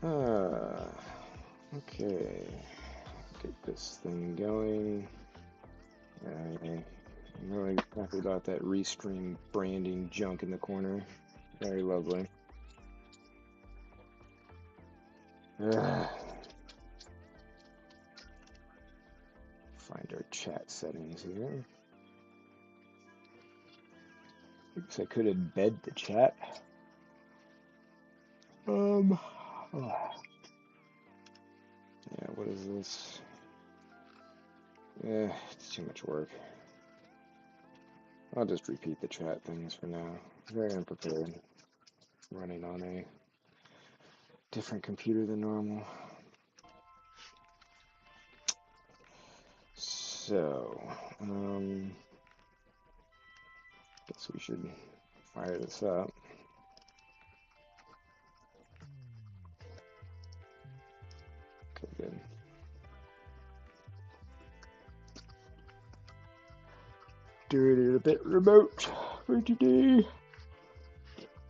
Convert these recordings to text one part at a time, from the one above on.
Okay. Get this thing going. I'm really happy about that restream branding junk in the corner. Very lovely. Find our chat settings here. I guess I could embed the chat. Oh. Yeah, what is this? Yeah, it's too much work. I'll just repeat the chat things for now. Very unprepared. Running on a different computer than normal. So, guess we should fire this up. Okay, good. Doing it a bit remote for today.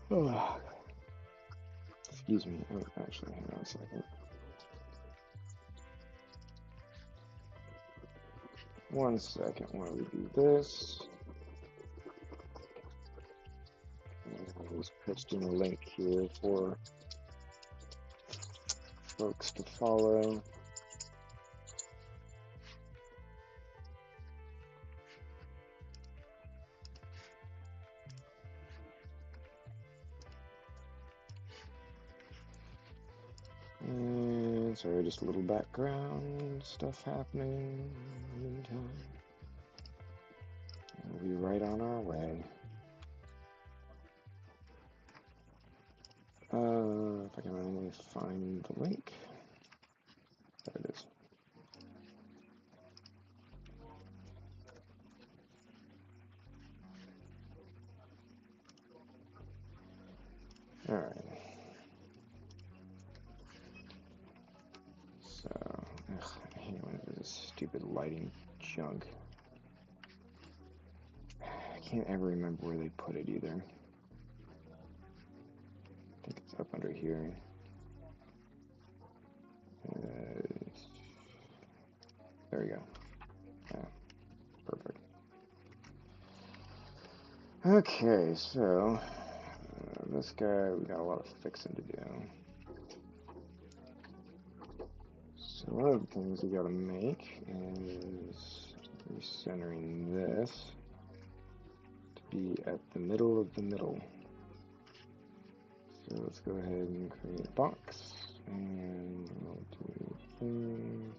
Oh. Excuse me. Oh, actually, hang on a second. 1 second while we do this. I was posting a link here for folks to follow. And sorry, just a little background stuff happening in the meantime. We'll be right on our way. If I can only find the link. There it is. All right. So, I hate when this stupid lighting junk. I can't ever remember where they put it either. I think it's up under here. There we go. Yeah, perfect. Okay, so this guy, we got a lot of fixing to do. So one of the things we gotta make is recentering this to be at the middle of the middle. So let's go ahead and create a box, and we'll do things.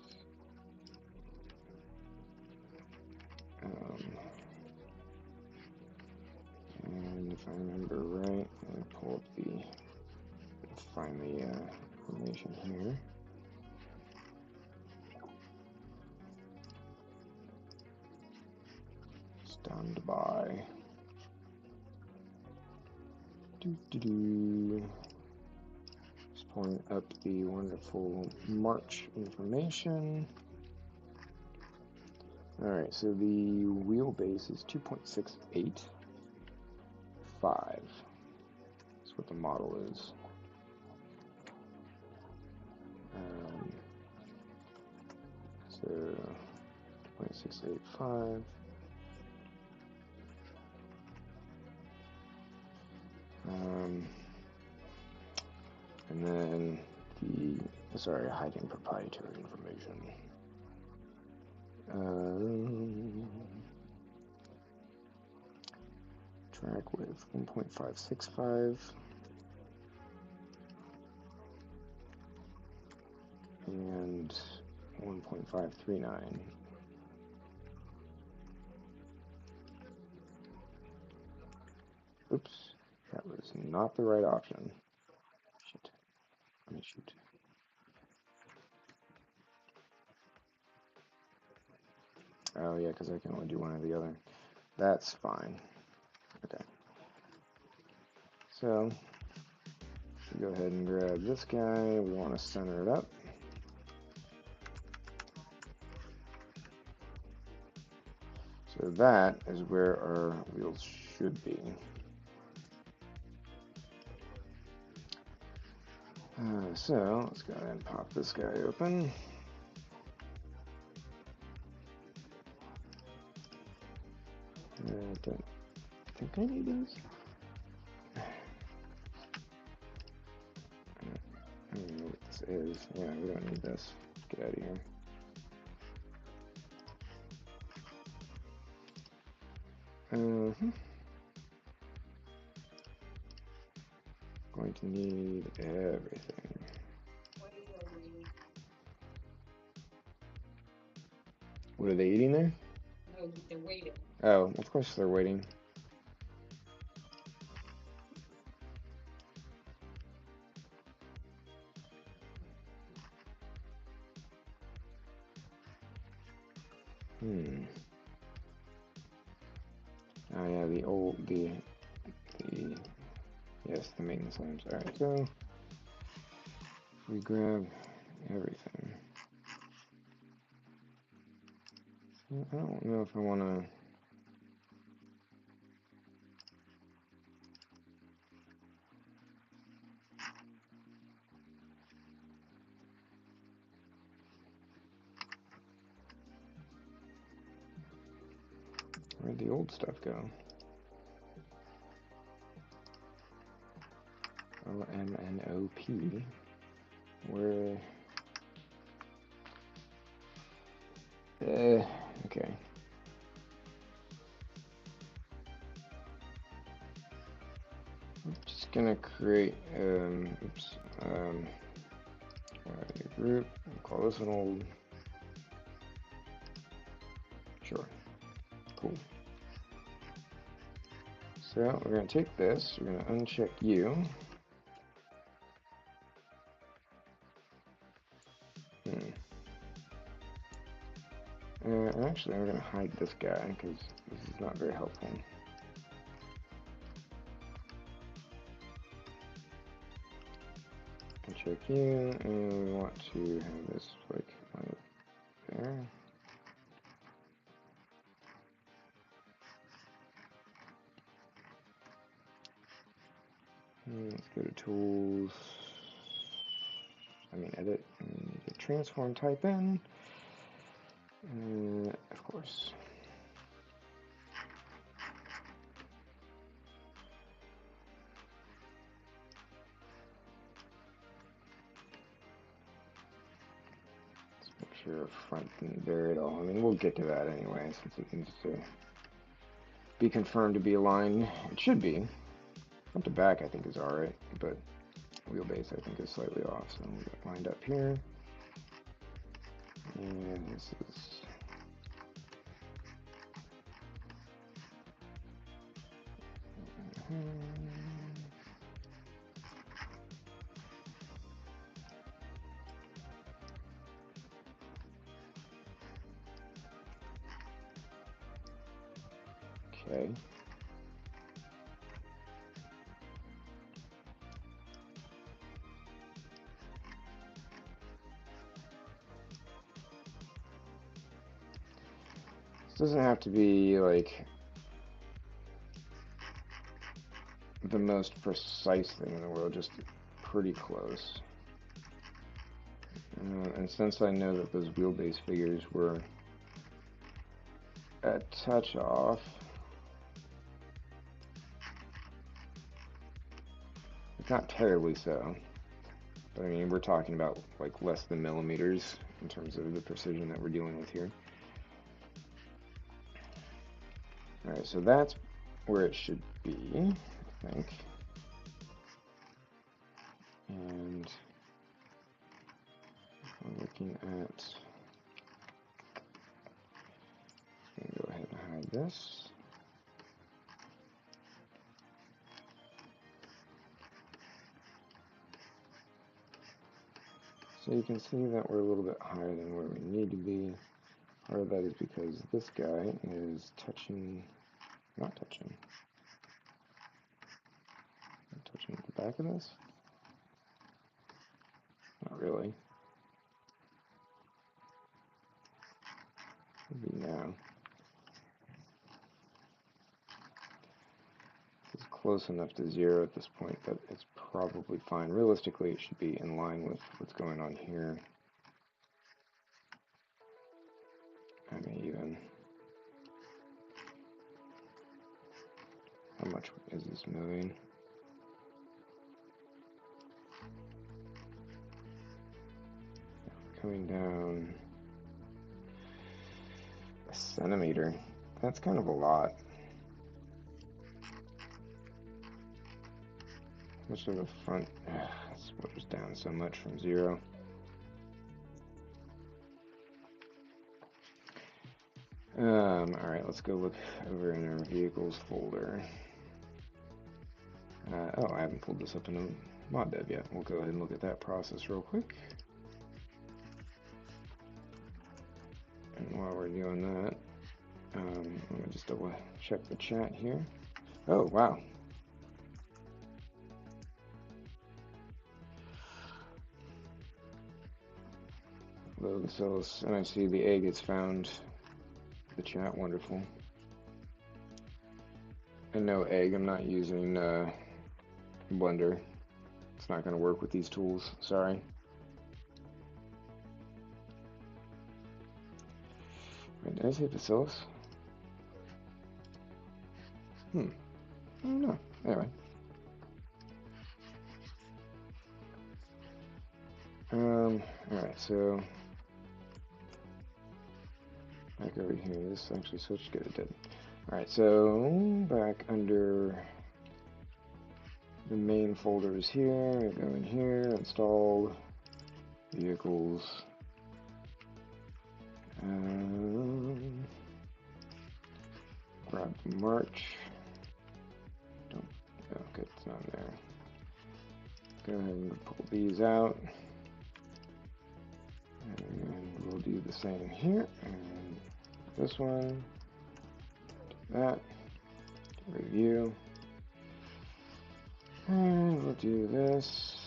And if I remember right, I pull up the, find the information here. Stand by. Just pulling up the wonderful March information. Alright, so the wheelbase is 2.685. That's what the model is. So 2.685. And then sorry, hiding proprietary information. Track with 1.565 and 1.539. Oops, that was not the right option. Shit. Let me shoot. Oh yeah, because I can only do one or the other. That's fine. Okay. So, go ahead and grab this guy. We want to center it up. So that is where our wheels should be. So let's go ahead and pop this guy open. I don't think I need these. I don't know what this is. Yeah, we don't need this. Get out of here. Going to need everything. What are they eating there? No, they're waiting. Oh, of course they're waiting. Oh yeah, yes, the maintenance lamps. Alright, so we grab everything. I don't know if I want to. Where'd the old stuff go? LMNOP. Where? Okay. I'm just gonna create, a group. We'll call this an old. Sure. Cool. So we're gonna take this. We're gonna uncheck you. Actually, I'm gonna hide this guy because this is not very helpful. Check you, and we want to have this like right there. Let's go to tools. Edit and the transform type in. Of course. Make sure front didn't vary at all. We'll get to that anyway, since it needs to be confirmed to be aligned. It should be. Front to back, I think, is alright, but wheelbase, I think, is slightly off. So we'll get lined up here. And this is. Okay. This doesn't have to be like the most precise thing in the world, just pretty close. And since I know that those wheelbase figures were a touch off, it's not terribly so, but we're talking about like less than millimeters in terms of the precision that we're dealing with here. Alright, so that's where it should be, I think. And I'm looking at, I'm going to go ahead and hide this. So you can see that we're a little bit higher than where we need to be. Part of that is because this guy is touching, not touching the back of this. Not really. Maybe now. This is close enough to 0 at this point that it's probably fine. Realistically, it should be in line with what's going on here. I mean, even. How much is this moving? Coming down a centimeter. That's kind of a lot. Much of the front slips down so much from 0. Alright, let's go look over in our vehicles folder. Oh, I haven't pulled this up in a mod dev yet. We'll go ahead and look at that process real quick. And while we're doing that, let me just double check the chat here. Oh, wow. Load cells, and I see the egg is found. The chat, wonderful. And no egg, I'm not using Blender. It's not going to work with these tools, sorry. Wait, did I say Bacillus? I don't know. Anyway. Alright, so back over here. This actually switched. Good, it did. Alright, so back under the main folders here. Go in here, install vehicles. Grab March. Don't. Oh, good, it's not there. Go ahead and pull these out. And we'll do the same here. And this one. Do that. Review. And we'll do this.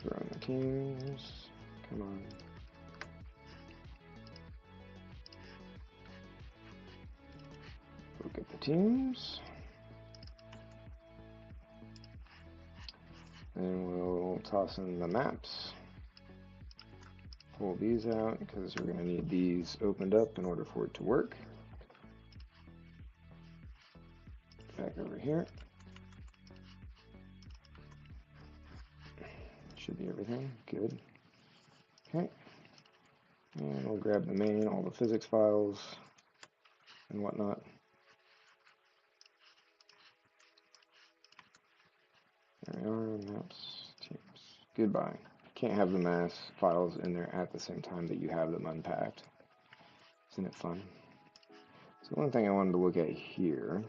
Throw in the teams. Come on. Look at the teams. And we'll toss in the maps. Pull these out because we're going to need these opened up in order for it to work. Back over here. Should be everything. Good. Okay. And we'll grab the main, all the physics files and whatnot. There we are, maps, teams. Goodbye. Can't have the mass files in there at the same time that you have them unpacked. Isn't it fun? So one thing I wanted to look at here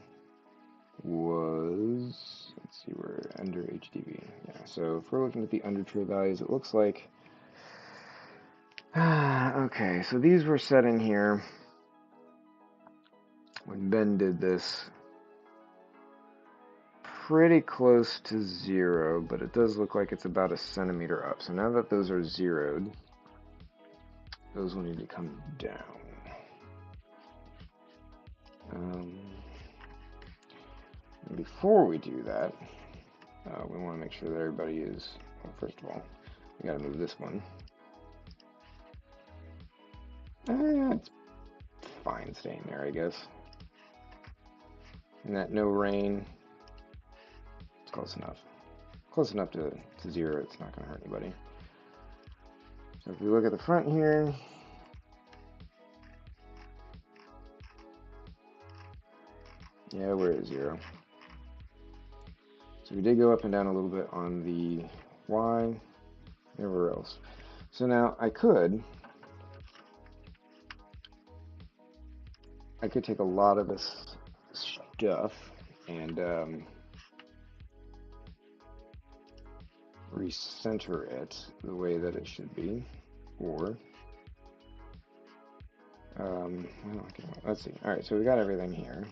was, let's see, we're under HDV. Yeah, so if we're looking at the under tray values, it looks like, okay, so these were set in here when Ben did this pretty close to 0, but it does look like it's about a centimeter up. So now that those are zeroed, those will need to come down. Before we do that, we want to make sure that everybody is, well, first of all, we got to move this one. It's fine staying there, I guess. And that no rain, it's close enough. Close enough to 0, it's not going to hurt anybody. So if we look at the front here, yeah, we're at 0. So we did go up and down a little bit on the Y, everywhere else. So now I could take a lot of this stuff and recenter it the way that it should be, or well, okay, let's see. All right, so we got everything here.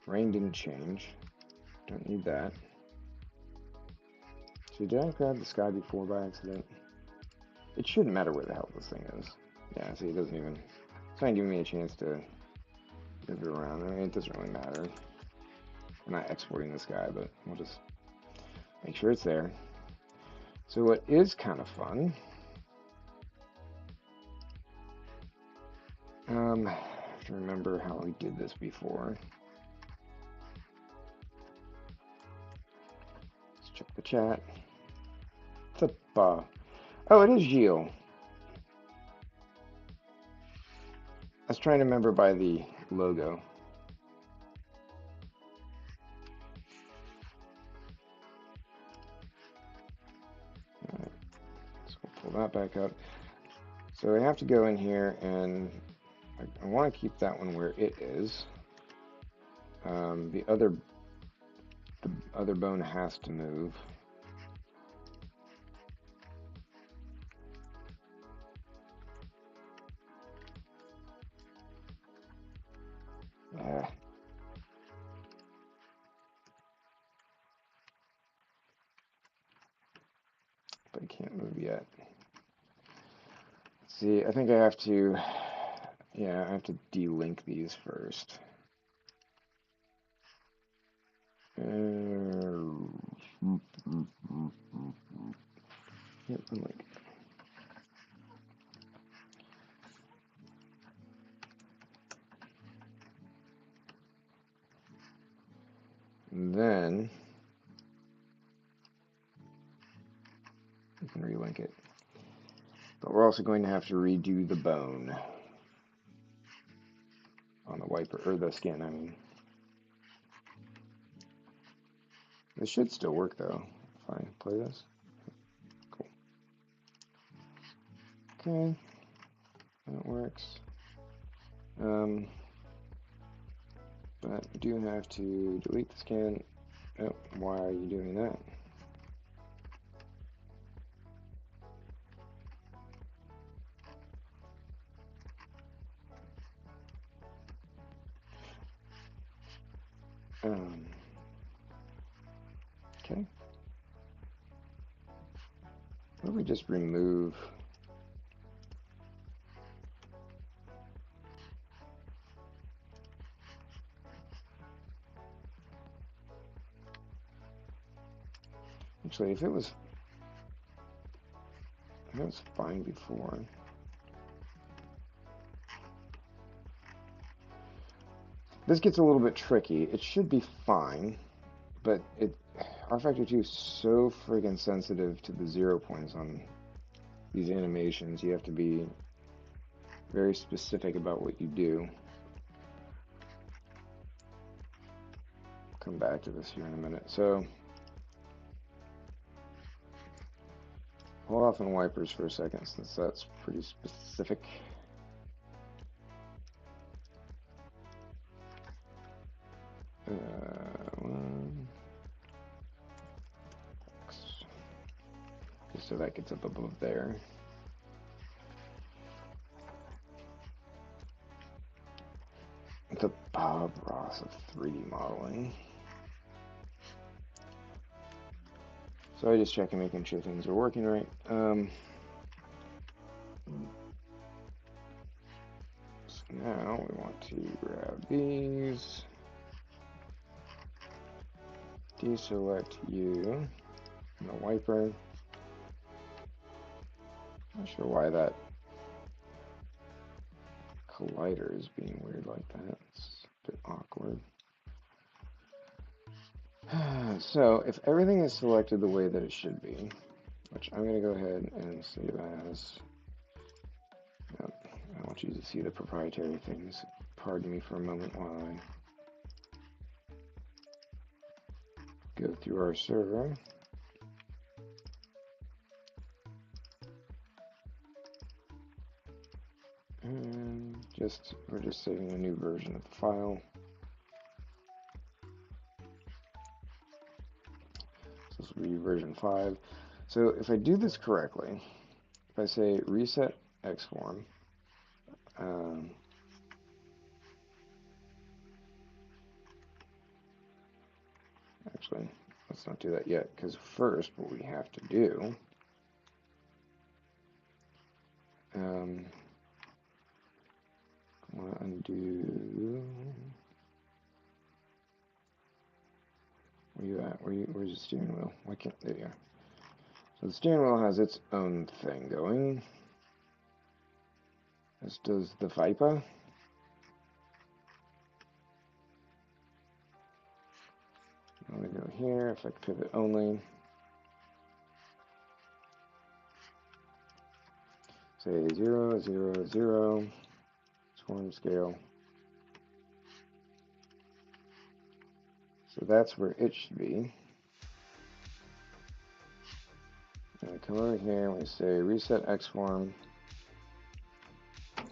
Rain didn't change. Don't need that. So did I grab the sky before by accident? It shouldn't matter where the hell this thing is. Yeah, see, it doesn't even, it's not giving me a chance to move it around. I mean, it doesn't really matter. I'm not exporting this guy, but we'll just make sure it's there. So what is kind of fun, I have to remember how we did this before. Let's check the chat. What's up? Oh, it is Gilles. I was trying to remember by the logo. All right, so we'll pull that back up. So I have to go in here and I want to keep that one where it is. The other bone has to move. But I can't move yet. See, I think I have to, yeah, I have to delink these first. Yep, unlink. And then we can relink it. But we're also going to have to redo the bone on the wiper, or the skin, I mean. This should still work though, if I play this. Cool. Okay, that works. But I do have to delete the skin. Oh, why are you doing that? Okay. What if we just remove? Actually, if it was fine before. This gets a little bit tricky. It should be fine, but rFactor 2 is so friggin' sensitive to the 0 points on these animations. You have to be very specific about what you do. Come back to this here in a minute. So hold off on wipers for a second, since that's pretty specific. Just so that gets up above there. The Bob Ross of 3D modeling. So I just checking, making sure things are working right. So now we want to grab these, deselect you, and the wiper. Not sure why that collider is being weird like that. It's a bit awkward. So if everything is selected the way that it should be, which I'm going to go ahead and save as, I want you to see the proprietary things. Pardon me for a moment while I go through our server. And we're just saving a new version of the file. So this will be version 5. So if I do this correctly, if I say reset xform, actually, let's not do that yet, because first what we have to do, I want to undo Where's the steering wheel? Why can't, there you go. So the steering wheel has its own thing going. As does the Viper. I'm going to go here, if I pivot only. Say 0, 0, 0. Swarm scale. So that's where it should be. And we come over here and we say reset X form.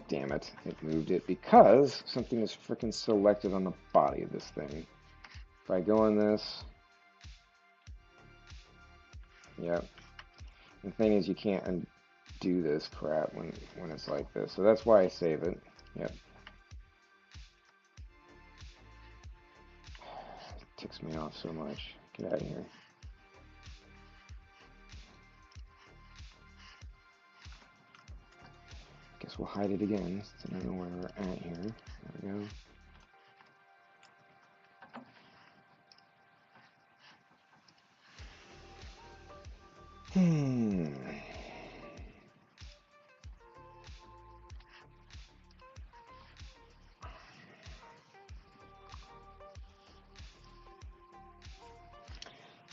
Damn it, it moved it because something is freaking selected on the body of this thing. If I go on this, yep. The thing is, you can't undo this crap when it's like this. So that's why I save it. Yep. It ticks me off so much. Get out of here. Guess we'll hide it again, since I don't know where we're at here. There we go.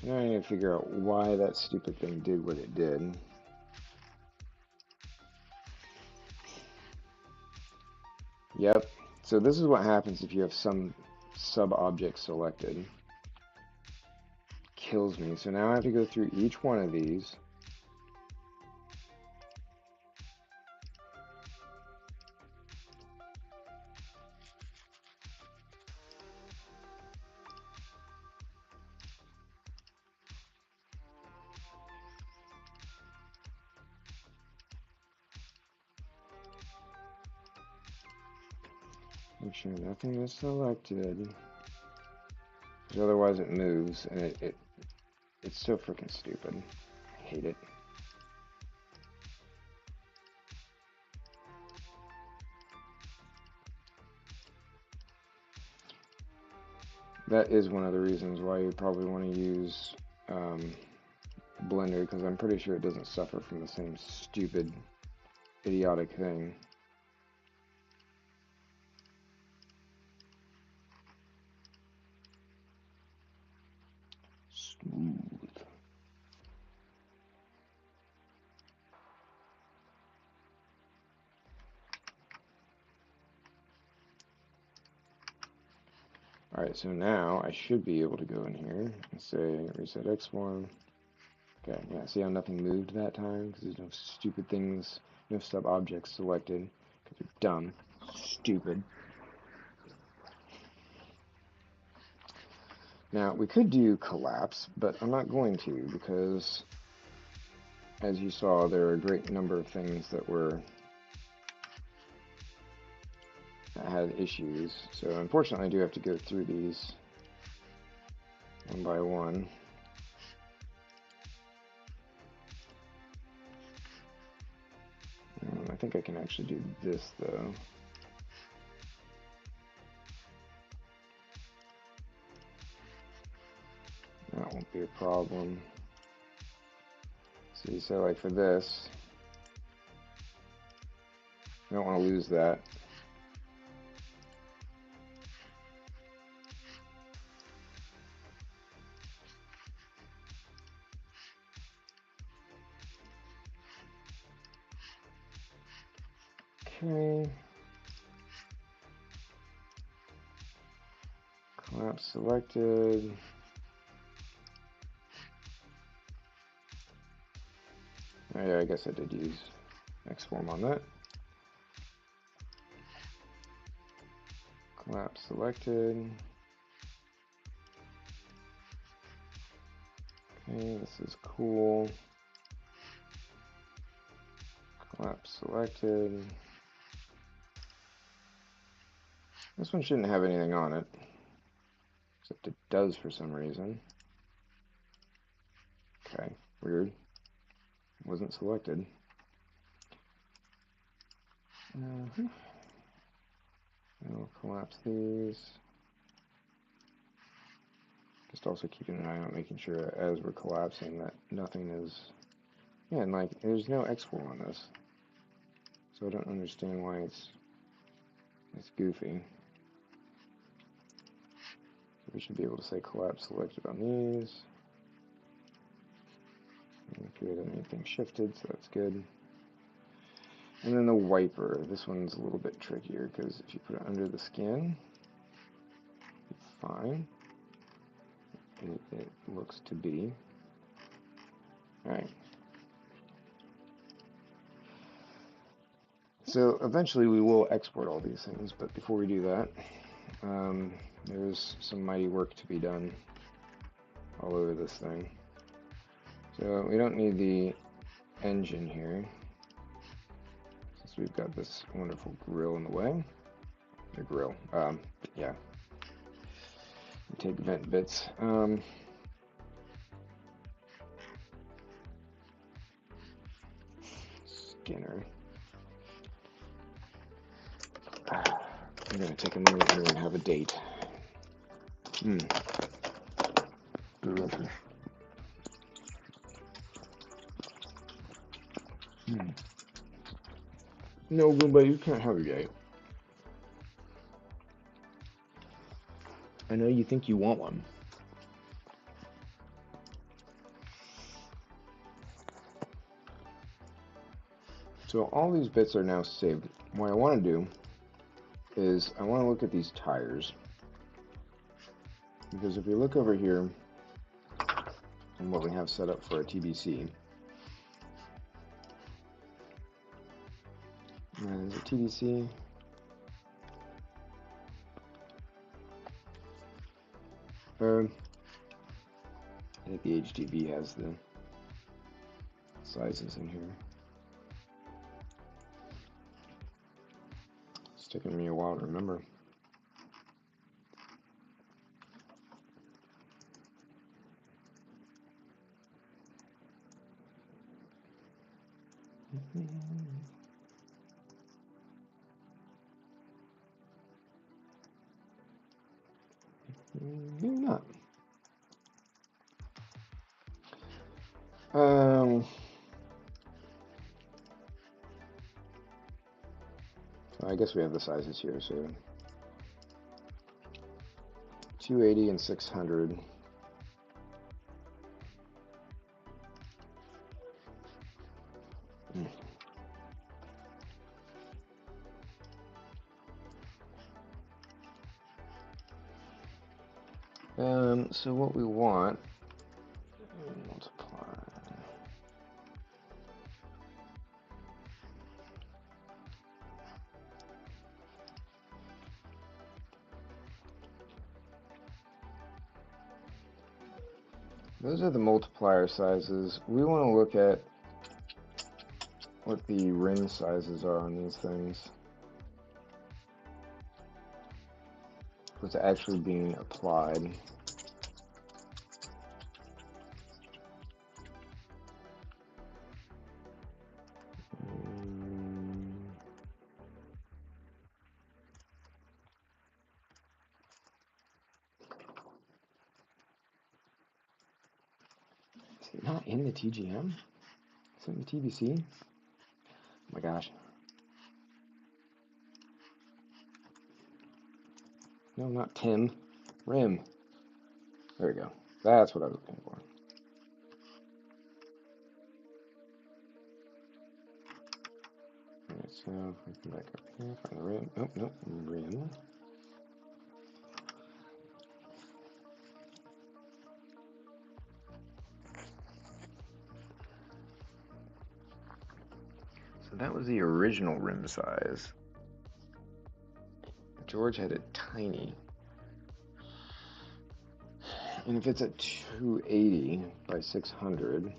Now I need to figure out why that stupid thing did what it did. Yep. So this is what happens if you have some sub-object selected. Kills me. So now I have to go through each one of these. Make sure nothing is selected. Because otherwise it moves, and it's so freaking stupid. I hate it. That is one of the reasons why you probably want to use Blender, because I'm pretty sure it doesn't suffer from the same stupid, idiotic thing. Smooth. Alright, so now I should be able to go in here and say reset X form. Okay, yeah, see how nothing moved that time? Because there's no stupid things, no sub-objects selected. Because they're dumb. Stupid. Now, we could do collapse, but I'm not going to, because as you saw, there are a great number of things that had issues. So unfortunately, I do have to go through these one by one. I think I can actually do this, though. That won't be a problem. See, so like for this, I don't want to lose that. Okay. Collapse selected. Oh yeah, I guess I did use Xform on that. Collapse selected. Okay, this is cool. Collapse selected. This one shouldn't have anything on it, except it does for some reason. Okay, weird. Wasn't selected. I'll collapse these. Just also keeping an eye out, making sure as we're collapsing that nothing is, yeah, and like there's no X4 on this, so I don't understand why it's goofy. So we should be able to say collapse selected on these. Doesn't appear that anything shifted, so that's good. And then the wiper. This one's a little bit trickier because if you put it under the skin, it's fine. It looks to be. Alright. So eventually we will export all these things, but before we do that, there's some mighty work to be done all over this thing. So we don't need the engine here, since we've got this wonderful grill in the way. The grill, yeah. Take vent bits. Skinner. I'm gonna take a minute here and have a date. Delicious. No, Goomba, you can't have a date. I know you think you want one. So all these bits are now saved. What I want to do is I want to look at these tires. Because if we look over here and what we have set up for a TBC, is it TBC? I think the HDB has the sizes in here. It's taking me a while to remember. Maybe not. I guess we have the sizes here, so 280 and 600. So what we want, multiply. Those are the multiplier sizes. We want to look at what the rim sizes are on these things. What's actually being applied. Is it not in the TGM? It's in the TBC? Oh my gosh. No, not Tim. Rim. There we go. That's what I was looking for. Alright, so if we come back up here, find the rim. Oh, nope, rim. So that was the original rim size. George had it tiny. And if it's at 280 by 600,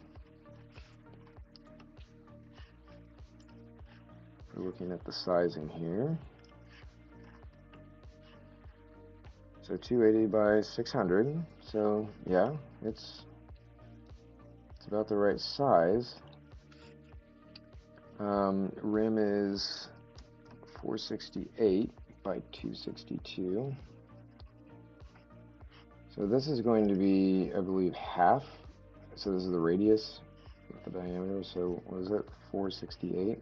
we're looking at the sizing here. So 280 by 600. So yeah, it's about the right size. Rim is 468 by 262. So this is going to be, I believe, half. So this is the radius with the diameter. So what is it? 468.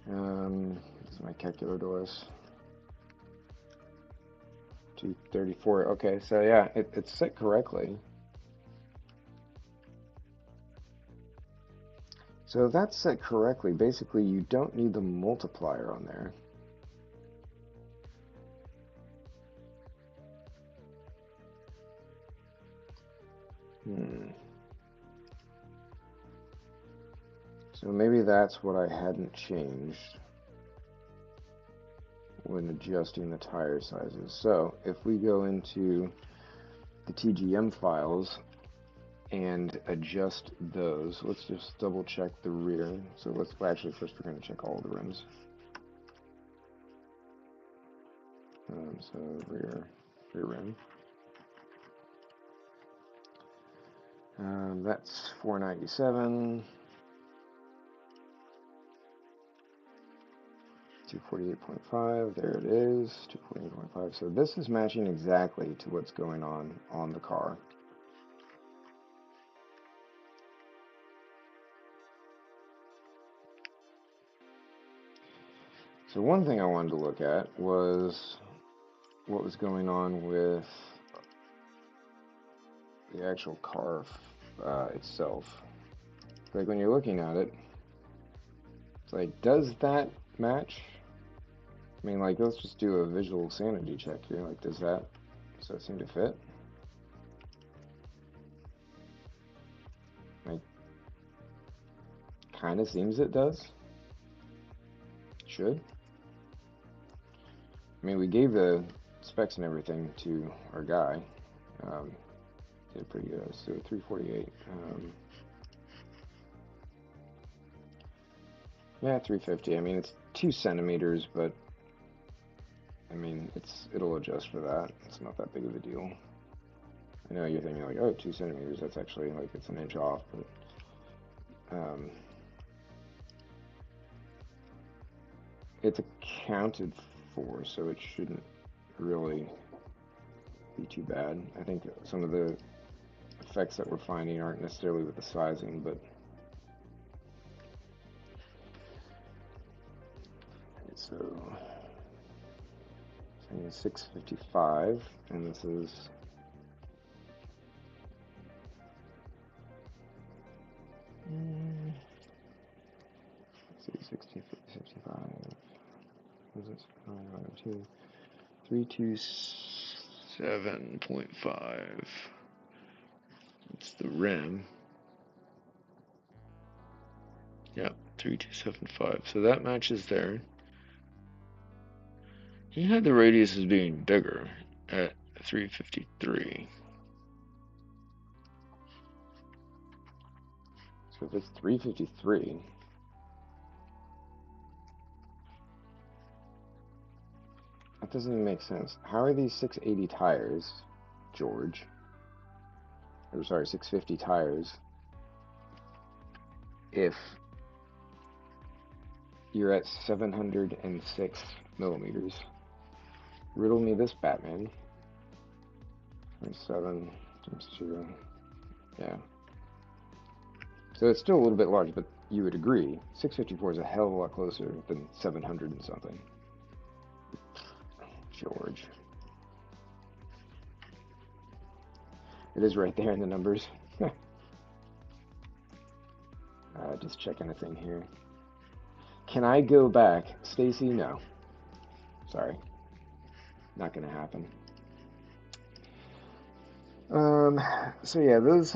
This is my calculator device. 234. Okay, so yeah, it's set correctly. So if that's set correctly, basically you don't need the multiplier on there. So maybe that's what I hadn't changed when adjusting the tire sizes. So if we go into the TGM files and adjust those, let's just double check the rear. So let's actually first we're going to check all the rims. So rear rim. That's 497. 248.5, there it is, 248.5. So this is matching exactly to what's going on the car. So one thing I wanted to look at was what was going on with the actual car itself. Like when you're looking at it, it's like, does that match? I mean, like, let's just do a visual sanity check here. Like, does that seem to fit? Like, kind of seems it does. Should. I mean, we gave the specs and everything to our guy. Did pretty good. So 348. Yeah, 350. I mean, it's 2 centimeters, but I mean, it'll adjust for that. It's not that big of a deal. I know you're thinking like, oh, 2 centimeters. That's actually like it's an inch off, but it's accounted for, so it shouldn't really be too bad. I think some of the effects that we're finding aren't necessarily with the sizing, but so 655, and this is let's see, 60, 65. What is this? 327.5. It's the rim. Yep, 3275. So that matches there. He had the radius as being bigger at 353. So if it's 353, that doesn't even make sense. How are these 680 tires, George? Or sorry, 650 tires, if you're at 706 millimeters? Riddle me this, Batman. 7 times 2. Yeah. So it's still a little bit large, but you would agree 654 is a hell of a lot closer than 700 and something. George. It is right there in the numbers. Just checking a thing here. Can I go back? Stacy, no. Sorry. Not gonna happen. So yeah, those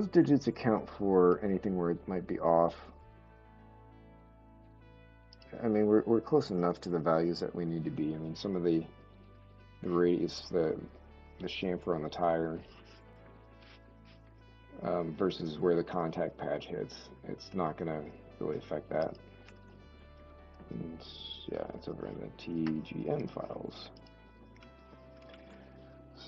digits account for anything where it might be off. I mean, we're close enough to the values that we need to be. I mean, some of the radius, the chamfer on the tire versus where the contact patch hits, it's not going to really affect that. And yeah, it's over in the TGM files.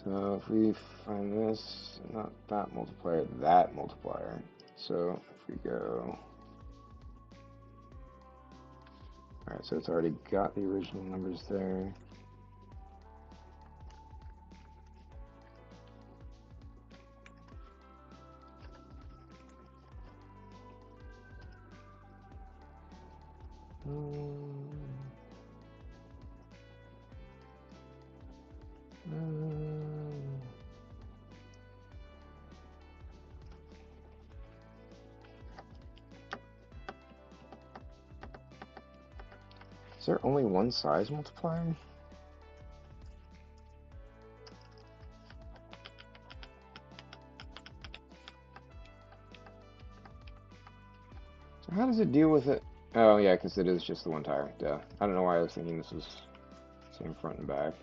So if we find this, not that multiplier, that multiplier. So if we go, alright, so it's already got the original numbers there. Is there only one size multiplier? So how does it deal with it? Oh yeah, because it is just the one tire. Duh. I don't know why I was thinking this was same front and back.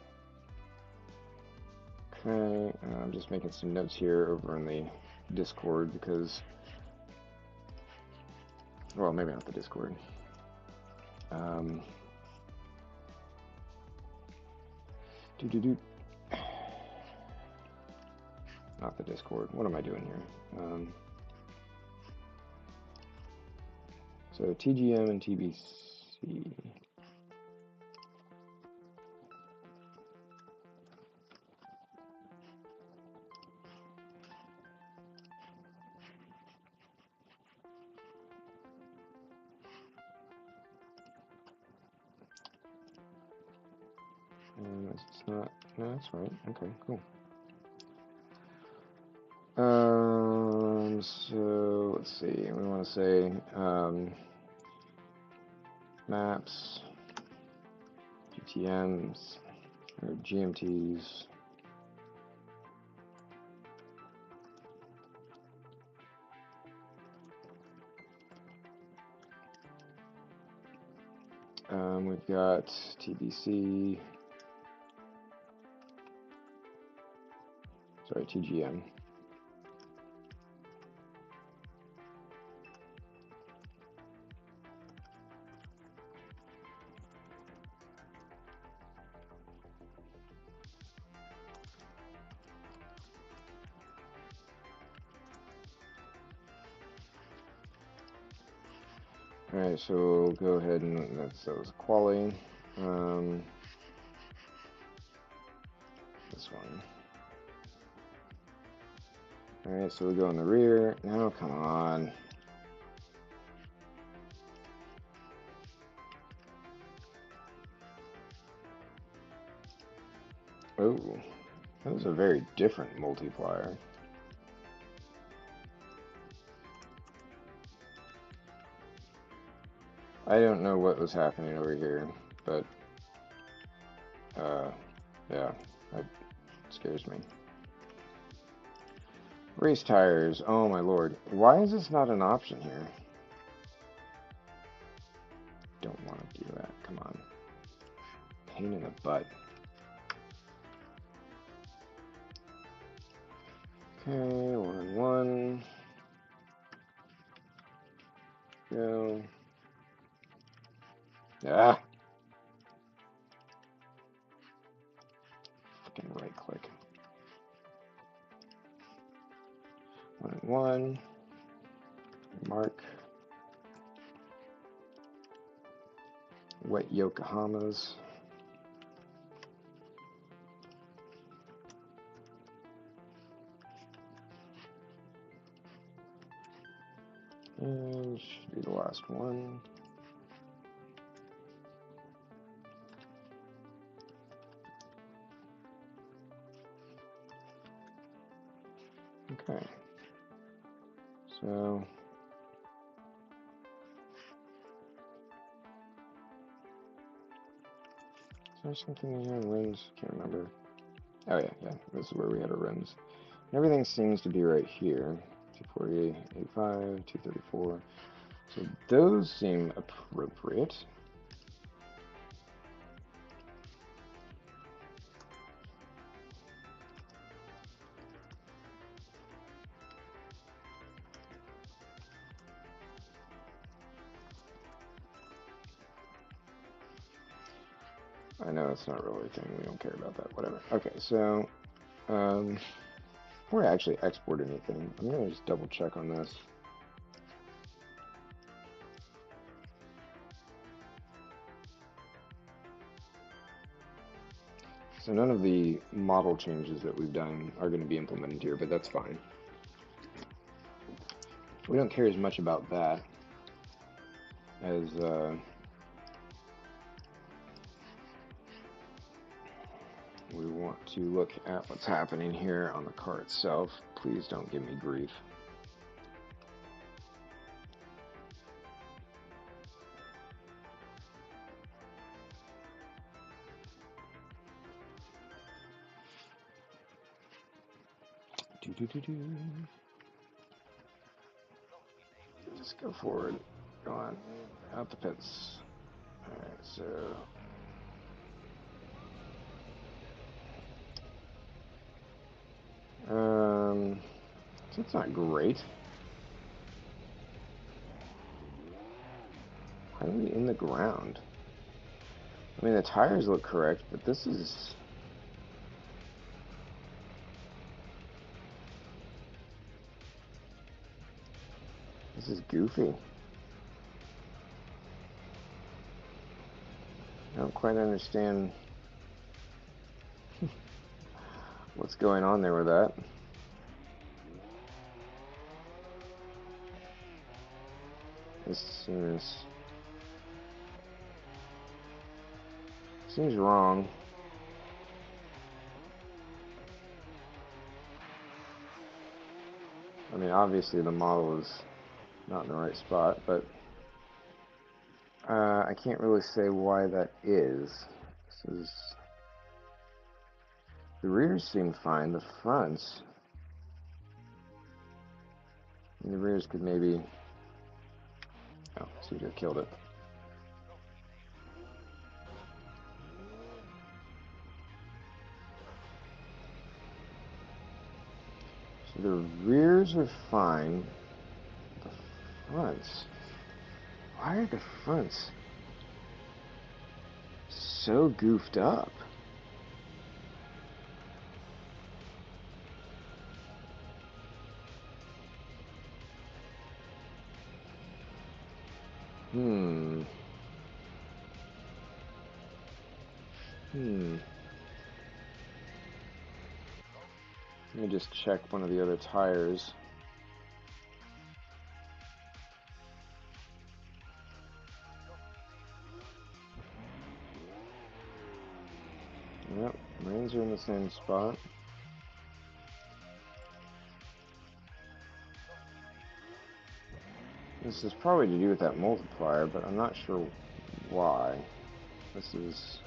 Okay, I'm just making some notes here over in the Discord because, well, maybe not the Discord. Not the Discord. What am I doing here? So TGM and TBC. It's not. No, that's right. Okay, cool. So let's see. We want to say maps, GTMs, or GMTs. We've got TBC. Sorry, TGM. Alright, so we'll go ahead and that was quali. This one. Alright, so we'll go in the rear. No, come on. Oh, that was a very different multiplier. I don't know what was happening over here, but yeah, that scares me. Race tires, oh my lord. Why is this not an option here? Don't want to do that, come on. Pain in the butt. Okay, 1-1. Go. Ah! Fucking right click. 1-1. Mark. Wet Yokohamas. And should be the last one. Okay. So is there something in here in rims? Can't remember. Oh yeah, this is where we had our rims. Everything seems to be right here. 248, 85, 234. So those seem appropriate. I know it's not really a thing. We don't care about that. Whatever. Okay, so before I actually export anything, I'm gonna just double check on this. So none of the model changes that we've done are going to be implemented here, but that's fine. We don't care as much about that as we want to look at what's happening here on the car itself. Please don't give me grief. Just go forward. Go on. Out the pits. Alright, so that's not great. Why are we in the ground? I mean, the tires look correct, but this is goofy. I don't quite understand what's going on there with that. This seems wrong. I mean, obviously the model is not in the right spot, but I can't really say why that is. The rears seem fine. The fronts, and the rears could maybe. Oh, so you just killed it. So the rears are fine. The fronts. Why are the fronts so goofed up? Let me just check one of the other tires. Yep, reins are in the same spot. This is probably to do with that multiplier, but I'm not sure why. This is...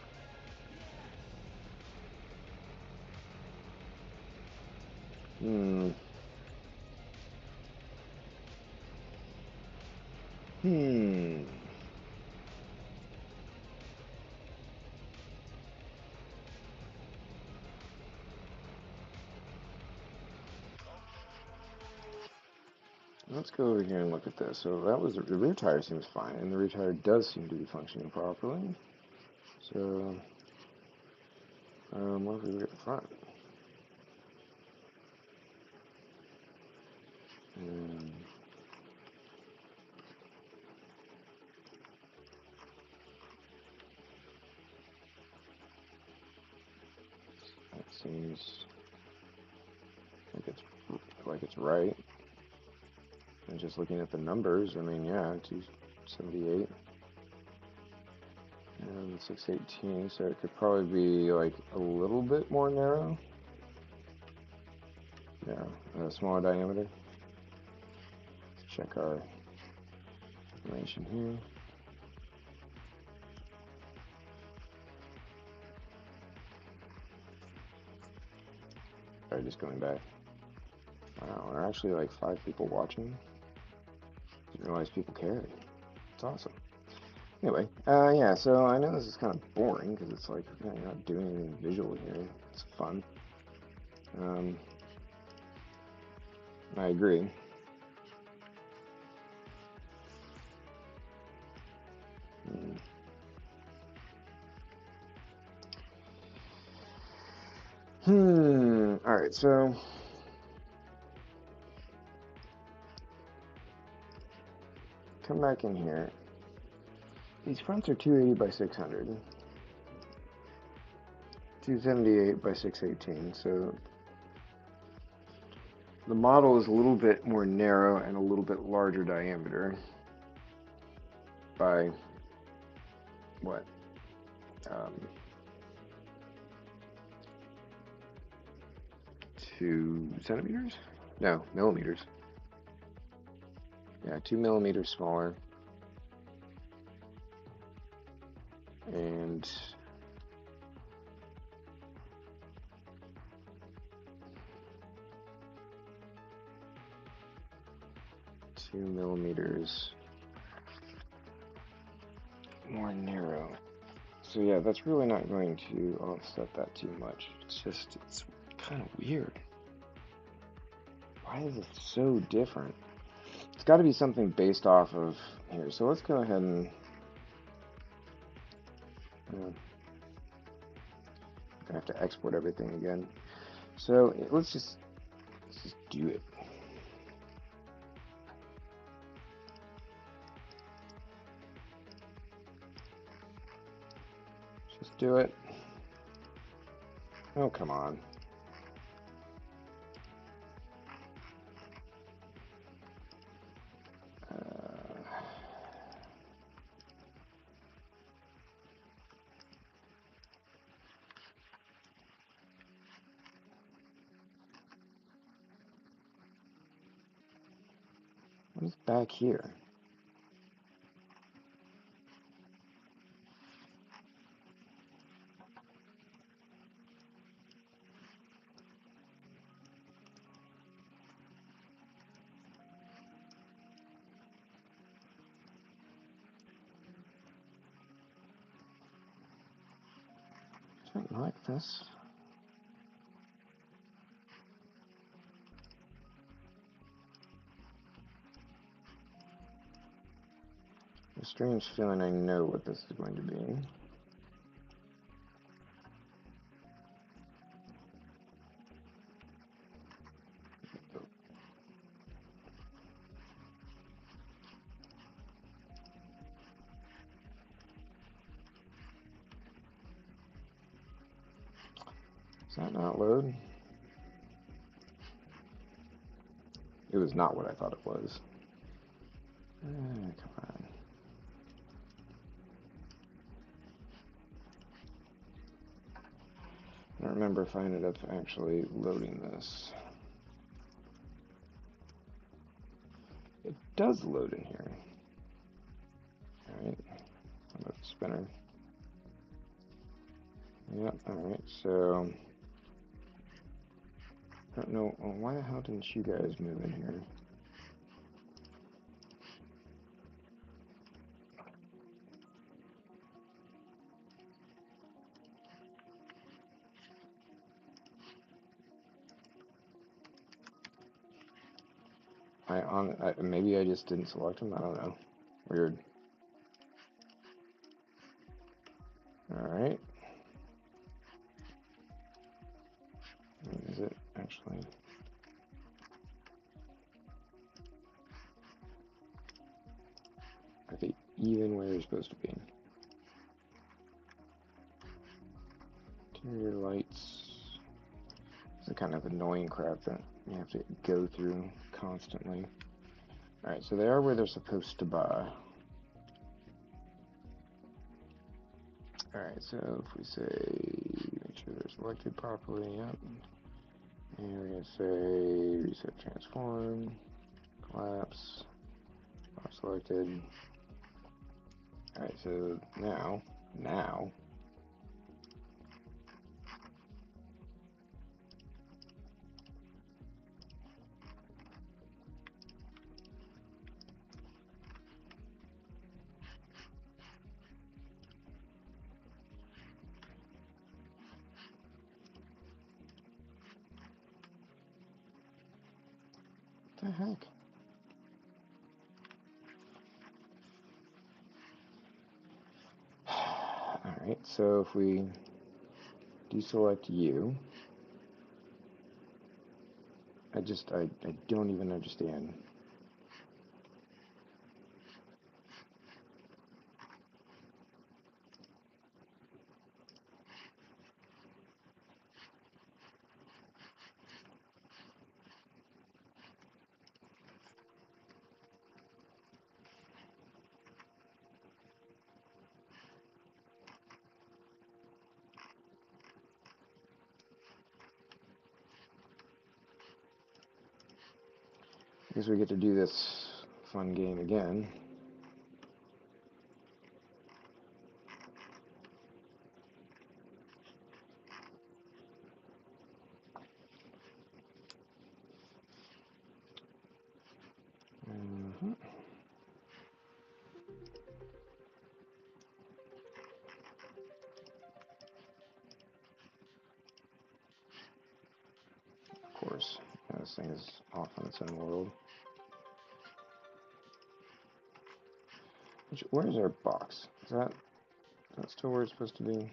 Let's go over here and look at this. So that was the rear tire seems fine, and the rear tire does seem to be functioning properly. So, what if we look at the front? That seems like it's right. And just looking at the numbers, I mean, yeah, 278 and 618, so it could probably be like a little bit more narrow. Yeah, a smaller diameter. Let's check our information here. Sorry, just going back. Wow, there are actually like 5 people watching. Didn't realize people cared. It's awesome. Anyway, yeah, so I know this is kind of boring because it's like, yeah, you're not doing anything visual here. It's fun. I agree. Alright, so come back in here. These fronts are 280 by 600. 278 by 618, so the model is a little bit more narrow and a little bit larger diameter by what? 2 centimeters? No, millimeters. Yeah, 2 millimeters smaller. And 2 millimeters more narrow. So yeah, that's really not going to offset that too much. It's kind of weird. Why is it so different? It's got to be something based off of here. So let's go ahead and I have to export everything again. So let's just do it. Just do it. Oh, come on. What is back here? Something like this. A strange feeling I know what this is going to be. Does that not load? It was not what I thought it was. Come on. I don't remember if I ended up actually loading this. It does load in here. Alright. How about the spinner? Yep, alright, so I don't know, why the hell didn't you guys move in here? Maybe I just didn't select them, I don't know. Weird. Alright. Is it actually? Are they even where they're supposed to be? Interior lights. It's the kind of annoying crap that you have to go through constantly. Alright, so they are where they're supposed to be. Alright, so if we say, make sure they're selected properly, yep. And we're going to say reset transform, collapse, not selected. Alright, so now, what the heck? Alright, so if we deselect you, I don't even understand. I guess we get to do this fun game again. Of course, this thing is off on its own world. Where's our box? Is that still where it's supposed to be?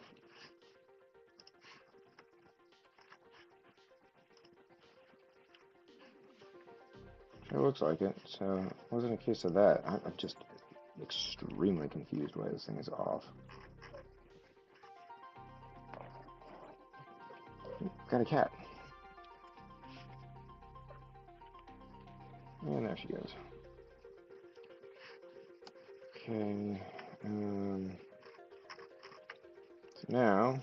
It looks like it, so it wasn't a case of that. I'm just extremely confused why this thing is off. Got a cat. And there she goes. Okay, so now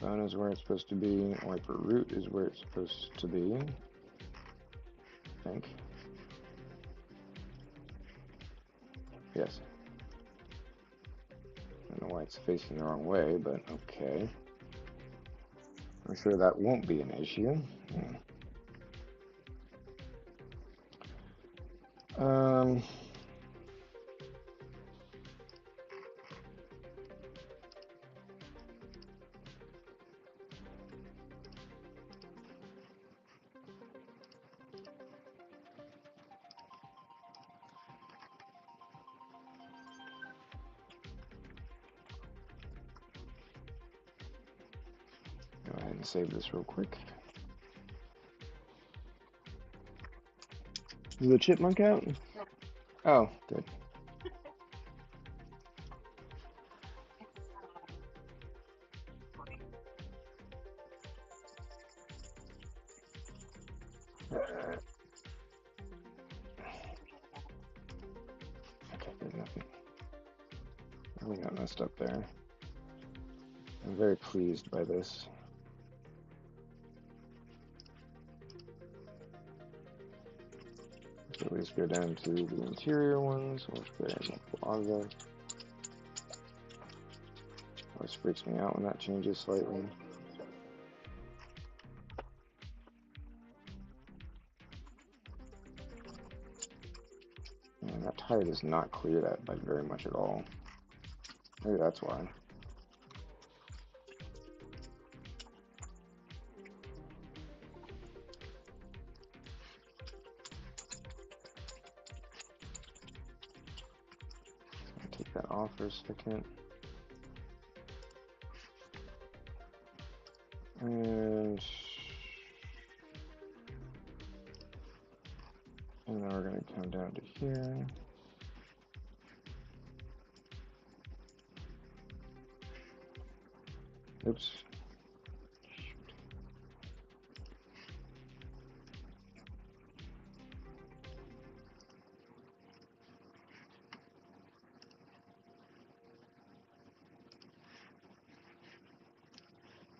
bone is where it's supposed to be, wiper root is where it's supposed to be, I think. Yes. I don't know why it's facing the wrong way, but okay. I'm sure that won't be an issue. Um, Go ahead and save this real quick. Is the chipmunk out? Oh, good. Okay, good, nothing. Nothing got messed up there. I'm very pleased by this. Let's at least go down to the interior ones, which are multiple objects. Always freaks me out when that changes slightly. And that tire does not clear that by very much at all. Maybe that's why. Take that off for a second. And then we're going to come down to here. Oops.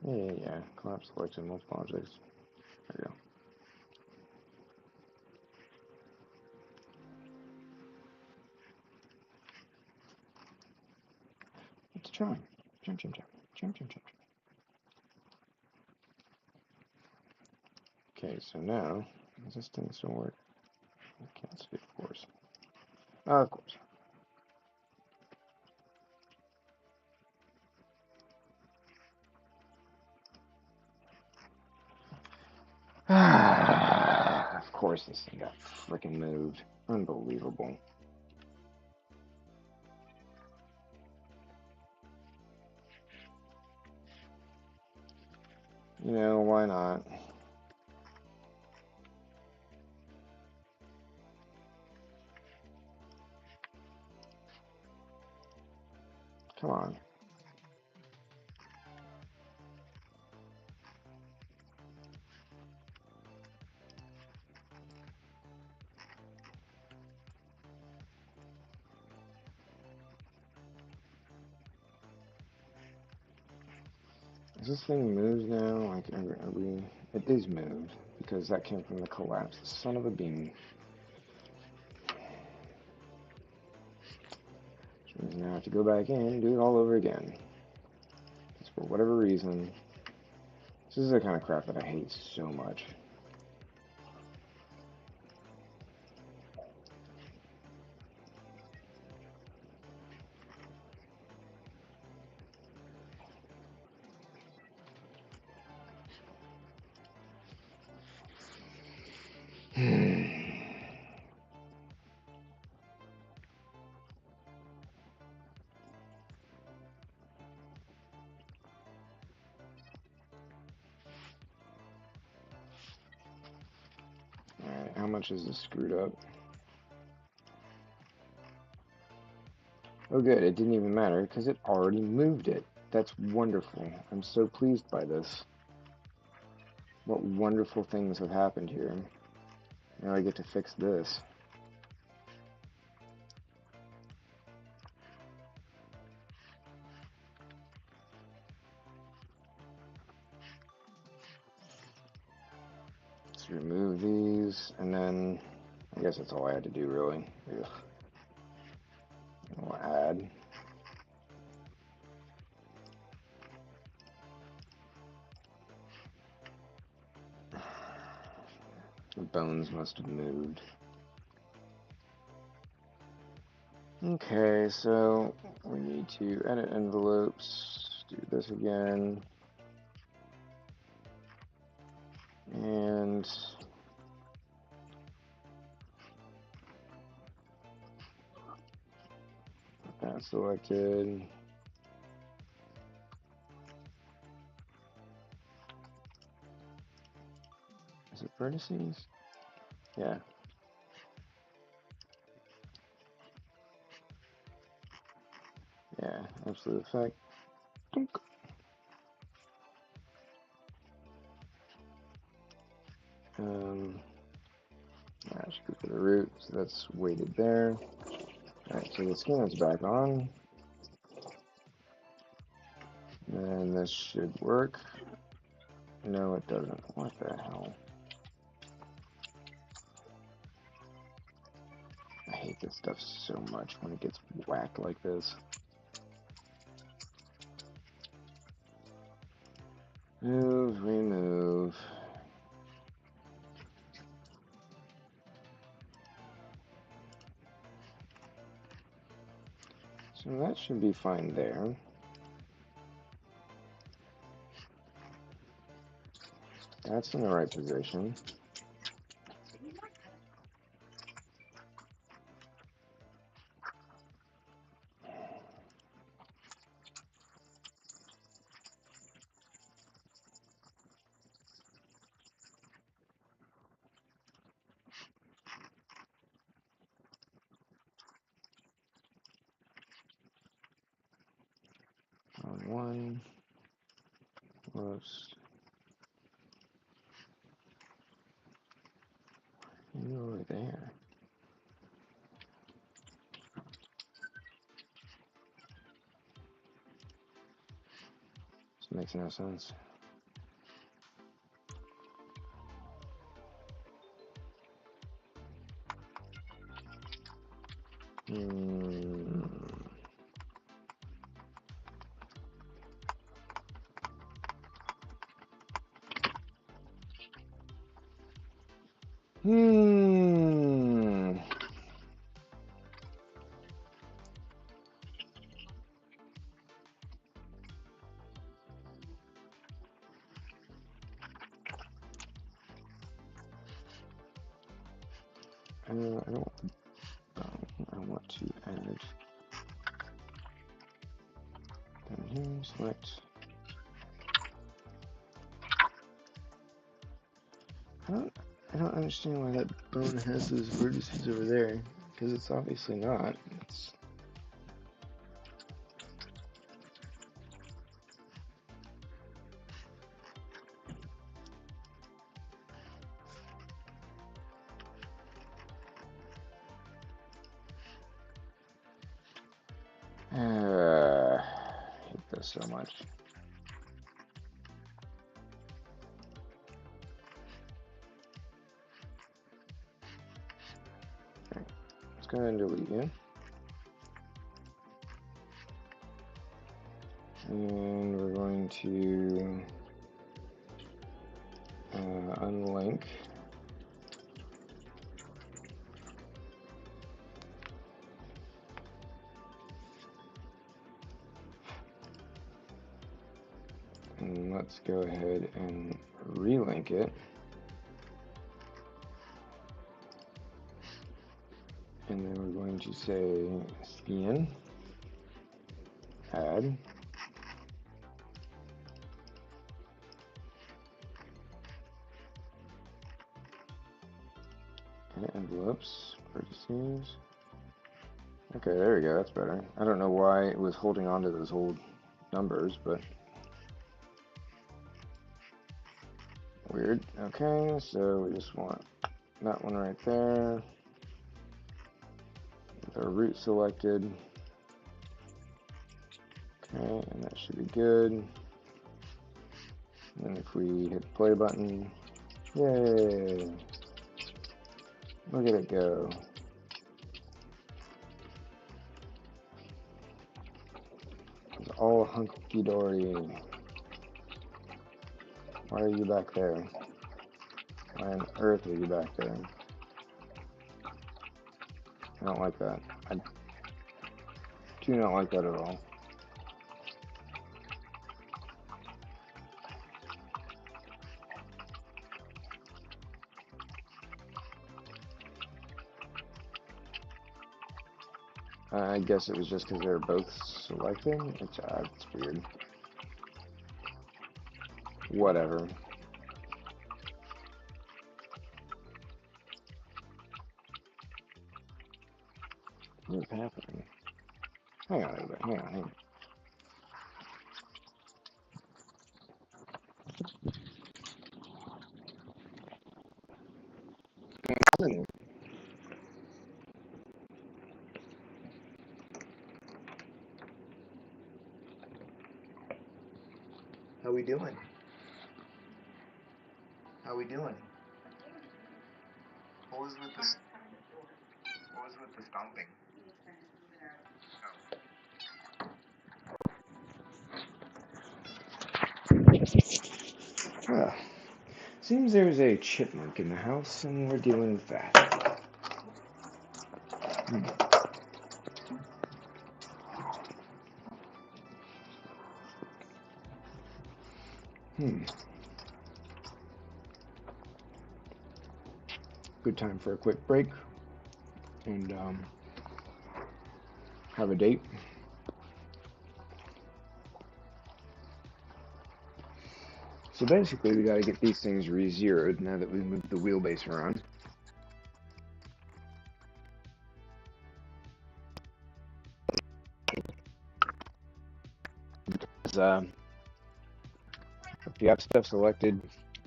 Yeah. Collapse selection, multiple objects. There we go. Let's try. Jump. Okay, so now, does this thing still work? I can't see, of course. Of course. Of course this thing got freaking moved. Unbelievable. You know, why not? Come on. this thing moves now? Like, are we? It is moved because that came from the collapse. Son of a bean. Which means now I have to go back in and do it all over again. Just for whatever reason. This is the kind of crap that I hate so much. Alright, how much is this screwed up? Oh good, it didn't even matter because it already moved it. That's wonderful. I'm so pleased by this. What wonderful things have happened here. Now I get to fix this. Let's remove these, and then I guess that's all I had to do really. Ugh. I'll add. The bones must have moved. Okay, so we need to edit envelopes, do this again, and that selected. Is it vertices? Yeah. Yeah, absolute effect. I should go for the root, so that's weighted there. Alright, so the scan is back on. And this should work. No, it doesn't. What the hell? I hate this stuff so much when it gets whacked like this. Move, remove. So that should be fine there. That's in the right position. On one. Whoops. You over there. This makes no sense. Hmm. Hmm. I don't. I want to add down here. Select. I don't understand why that bone has those vertices over there, because it's obviously not. It's I hate this so much. go ahead and delete you. And we're going to unlink. And let's go ahead and relink it. And then we're going to say scan, add. Okay, envelopes, vertices. Okay, there we go, that's better. I don't know why it was holding on to those old numbers, but weird. Okay, so we just want that one right there. With our root selected. Okay, and that should be good. And then if we hit the play button, yay! Look at it go. It's all hunky-dory. Why are you back there? Why on earth are you back there? I don't like that. I do not like that at all. I guess it was just because they're both selected. It's weird. Whatever. What's happening? Hang on, everybody. Hang on, hang on. How we doing? How we doing? What was with the stomping? Ah, seems there's a chipmunk in the house, and we're dealing with that. Good time for a quick break and have a date. So basically, we got to get these things re-zeroed now that we've moved the wheelbase around. If you have stuff selected,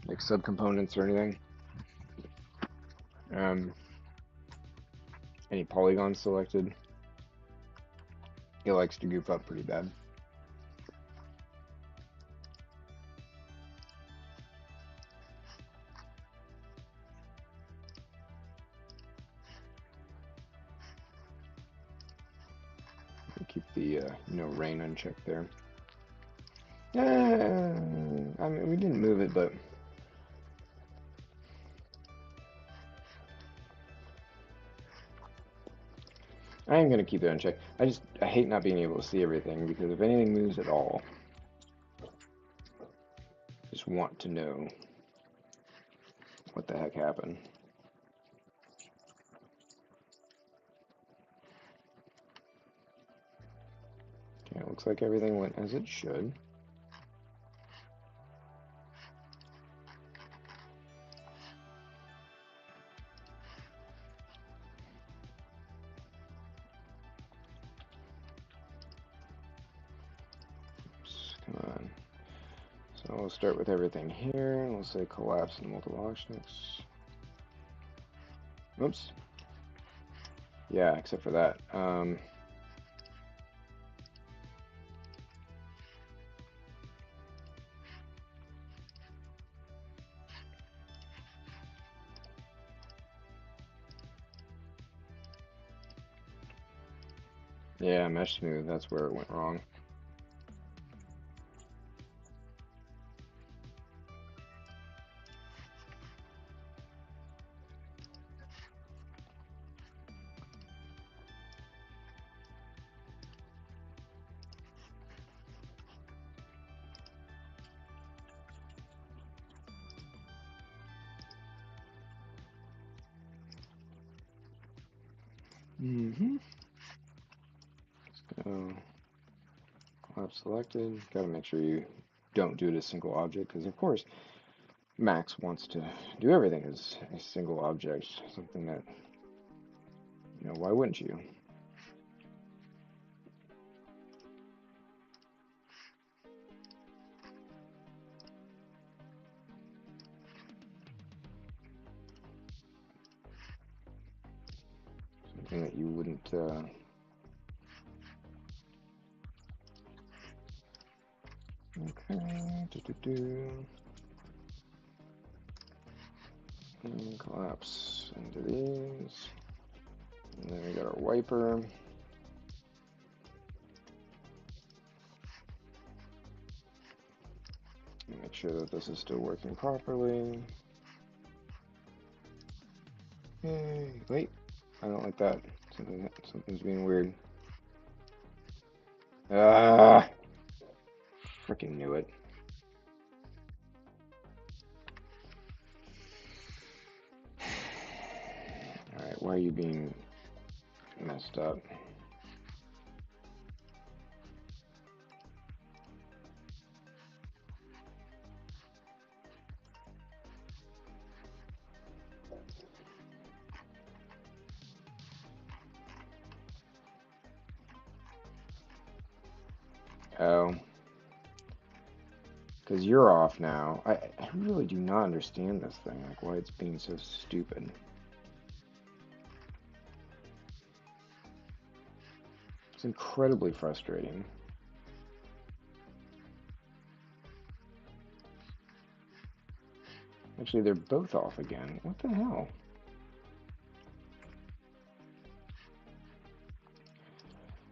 like subcomponents or anything, any polygons selected, it likes to goof up pretty bad. Keep the rain unchecked there. I mean, we didn't move it, but I am gonna keep it unchecked. I hate not being able to see everything, because if anything moves at all, I just want to know what the heck happened. Okay, it looks like everything went as it should. Come on. So we'll start with everything here, and we'll say collapse and multiple auctions. Oops. Yeah, except for that. Yeah, mesh smooth, that's where it went wrong. Mm-hmm. So, collapse selected. Gotta make sure you don't do it as a single object, because of course, Max wants to do everything as a single object. Something that, why wouldn't you? Something that you wouldn't, okay, and collapse into these. And then we got our wiper. Make sure that this is still working properly. Yay. Wait, I don't like that. Something's being weird. Ah, freaking knew it. Alright, why are you being messed up? Oh. Because you're off now. I really do not understand this thing, like why it's being so stupid. It's incredibly frustrating. Actually, they're both off again. What the hell?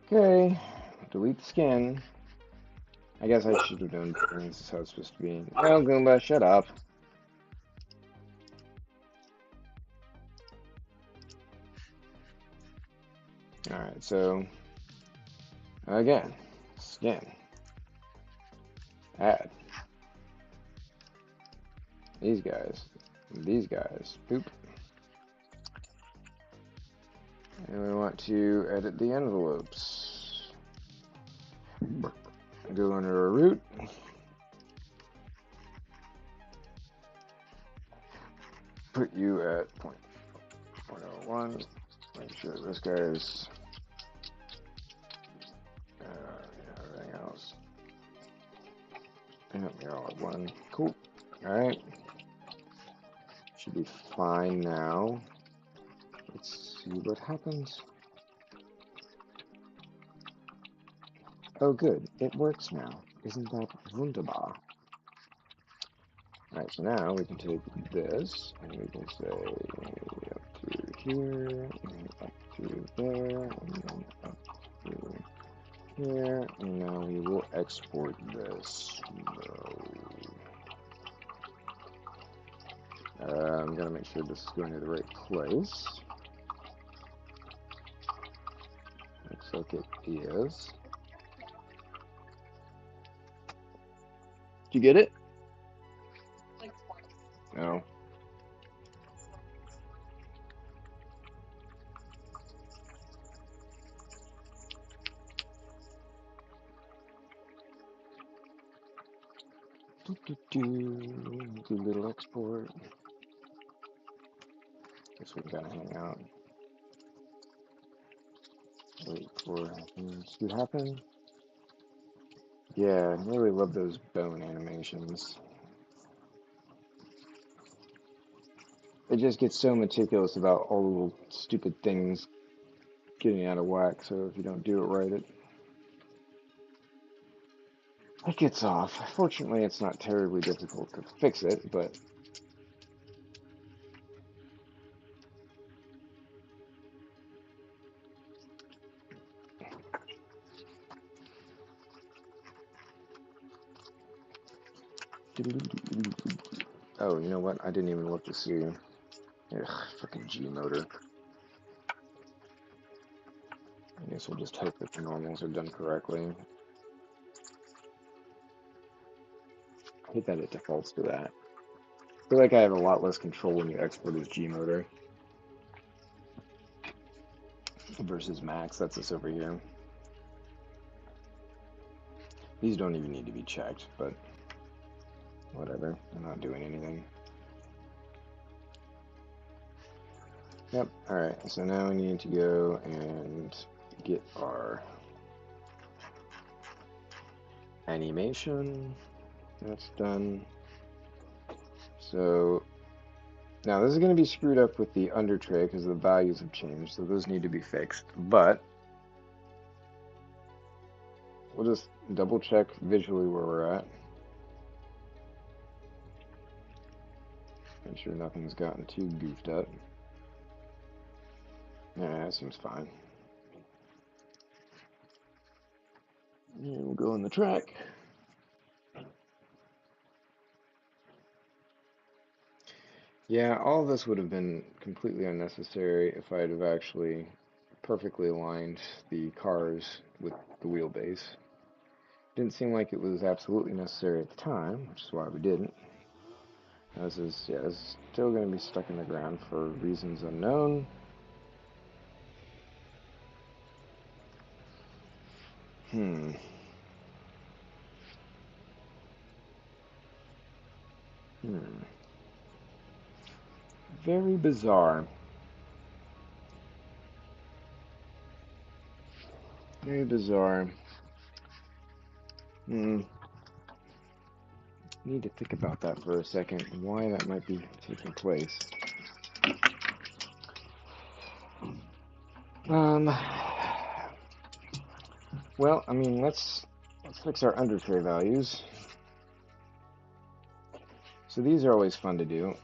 Okay, delete the skin. I guess I should have done this is how it's supposed to be. No, Goomba, shut up. Alright, so again, skin. Add. These guys. These guys. Boop. And we want to edit the envelopes. Go under a root. Put you at 0.01. Make sure this guy is everything else. And you're all at 1. Cool. Alright. Should be fine now. Let's see what happens. Oh good, it works now. Isn't that wunderbar? Alright, so now we can take this, and we can say up to here, and up to there, and then up to here, and now we will export this. I'm gonna make sure this is going to the right place. Looks like it is. Did you get it? No. Do a little export. Guess we gotta hang out. Wait for things to happen. Yeah, I really love those bone animations. It just gets so meticulous about all the little stupid things getting out of whack, so if you don't do it right, it gets off. Fortunately, it's not terribly difficult to fix it, but Oh, you know what? I didn't even look to see. Ugh, freaking G motor. I guess we'll just hope that the normals are done correctly. I hate that it defaults to that. I feel like I have a lot less control when you export as G motor versus Max. That's this over here. These don't even need to be checked, but whatever. I'm not doing anything. Yep, alright, so now we need to go and get our animation. That's done. So now this is going to be screwed up with the under tray because the values have changed, so those need to be fixed. But we'll just double check visually where we're at. Make sure nothing's gotten too goofed up. Yeah, that seems fine. And we'll go in the track. Yeah, all of this would have been completely unnecessary if I'd have actually perfectly aligned the cars with the wheelbase. Didn't seem like it was absolutely necessary at the time, which is why we didn't. This is still going to be stuck in the ground for reasons unknown. Very bizarre. Very bizarre. Need to think about that for a second and why that might be taking place. Well, I mean, let's fix our under tray values. So these are always fun to do.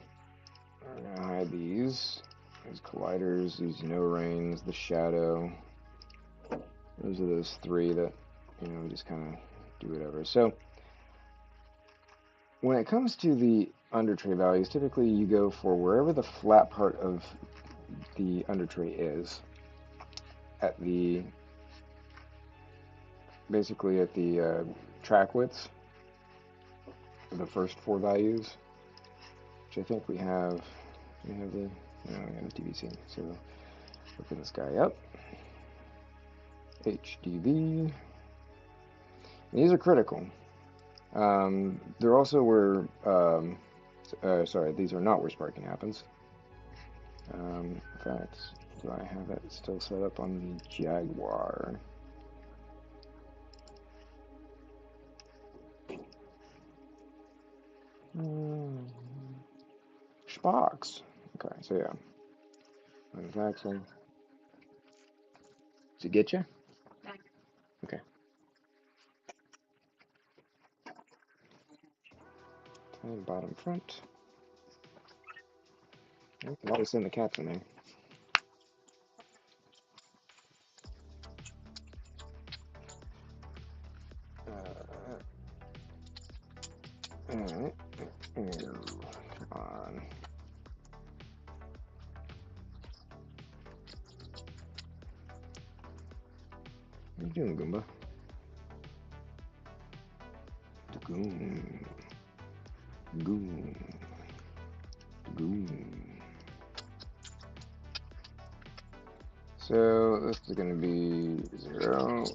We're gonna hide these colliders, these no rains, the shadow. Those are those three that, you know, we just kind of do whatever. So when it comes to the under tray values, typically you go for wherever the flat part of the under tray is at the, basically at the track widths, the first four values, which I think we have the, no, we have the DVC, so open this guy up, HDV, these are critical. They're also where, sorry, these are not where sparking happens. In fact, do I have it still set up on the Jaguar? Sparks. Okay, so yeah. Manufacturing. Does it get you? Okay. And bottom front. You can always send the cats in there. Alright. Come on. What are you doing, Goomba? Goom. Goom. Goom. So this is going to be 0,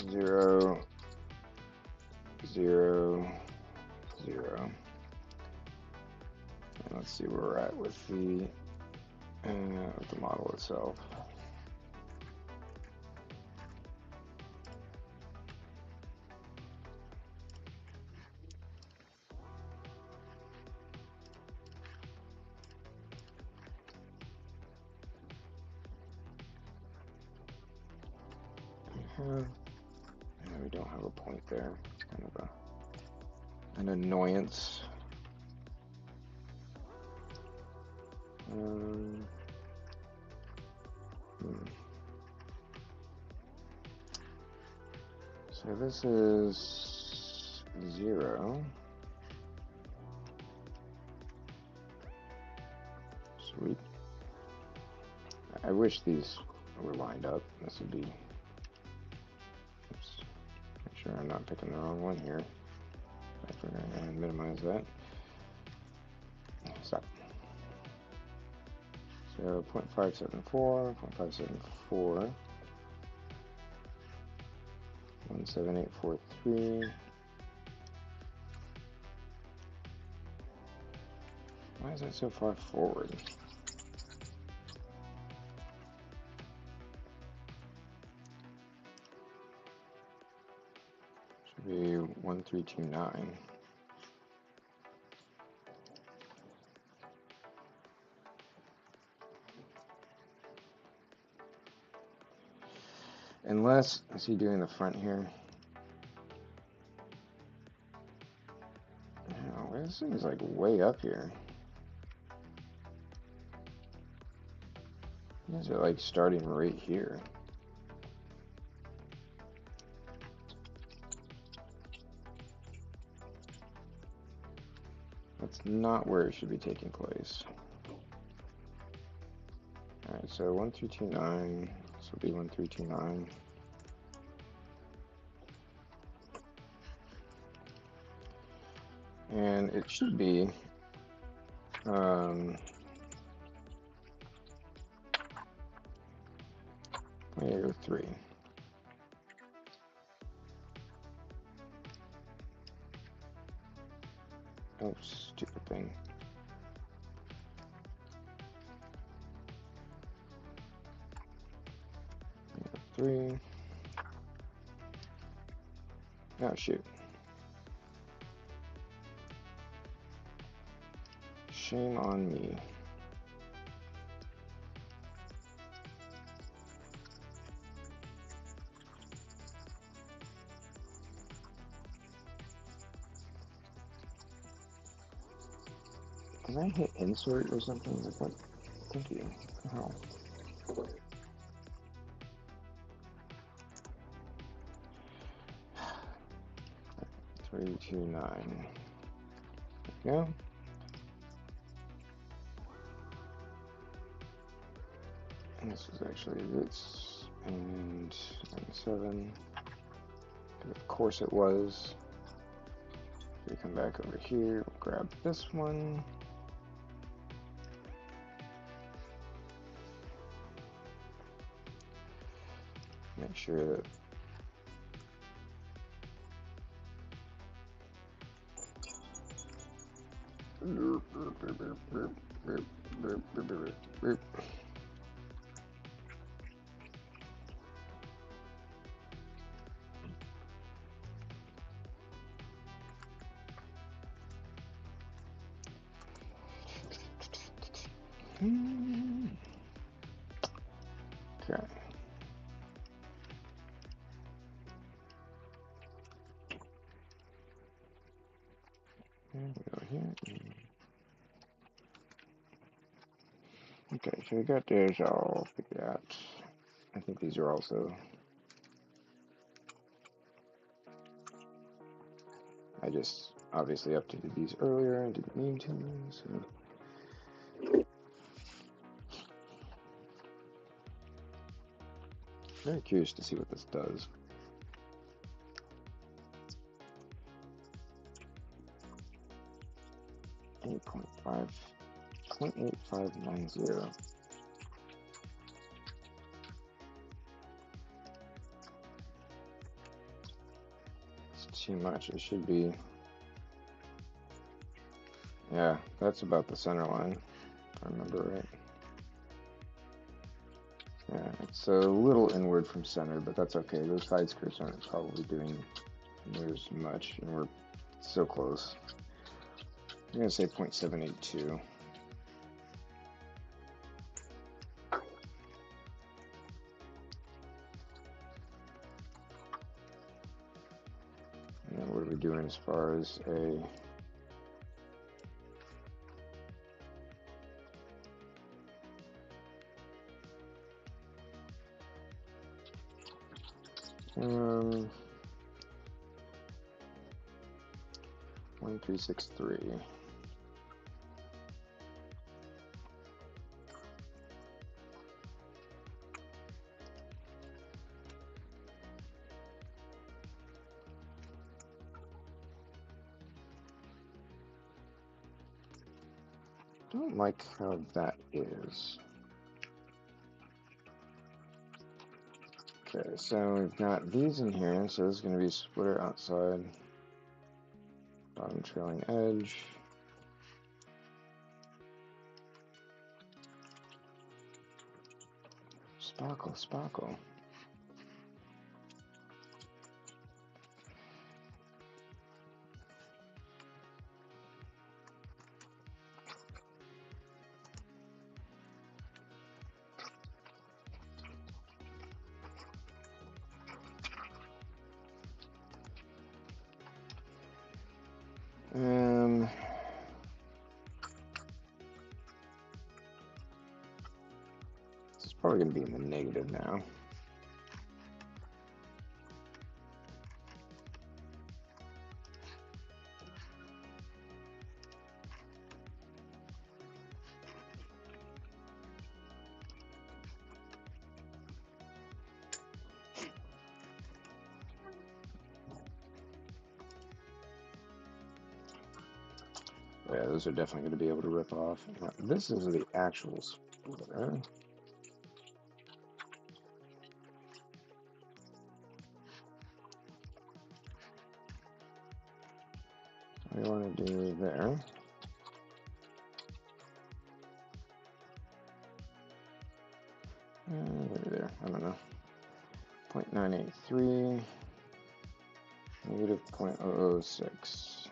0, 0, 0. And let's see where we're at with the model itself. We don't have a point there. It's kind of an annoyance. So this is 0. Sweet. I wish these were lined up. This would be, oops, make sure I'm not picking the wrong one here. And minimize that. Stop. So 0.574, 0.574, 17843. Why is that so far forward? Should be 1329. Unless, is he doing the front here? No, this thing is like way up here. You guys are like starting right here. That's not where it should be taking place. Alright, so 1329, this will be 1329. And it should be 0.803. Oh, stupid thing. 3. Oh, shoot. Shame on me. Did I hit insert or something like that? Thank you. Oh. 329. There we go. And this was actually this, and 7. Of course it was. We come back over here, we'll grab this one. Make sure that okay. And we go here. Okay, so we got those all figured out. I think these are also. I just obviously updated these earlier and didn't mean to, so. Very curious to see what this does. Eight point 0.8590. It's too much. It should be. Yeah, that's about the center line, if I remember right. Yeah, it's a little inward from center, but that's okay. Those side skirts aren't probably doing near as much, and we're so close. I'm going to say 0.782. And what are we doing as far as a... 1363. Don't like how that is. Okay, so we've got these in here, so this is going to be splitter outside, bottom trailing edge. Sparkle, sparkle. It's probably going to be in the negative now. Yeah, those are definitely going to be able to rip off. Now, this is the actual splitter. What do you want to do there? Maybe there, I don't know. 0.983, negative 0.006.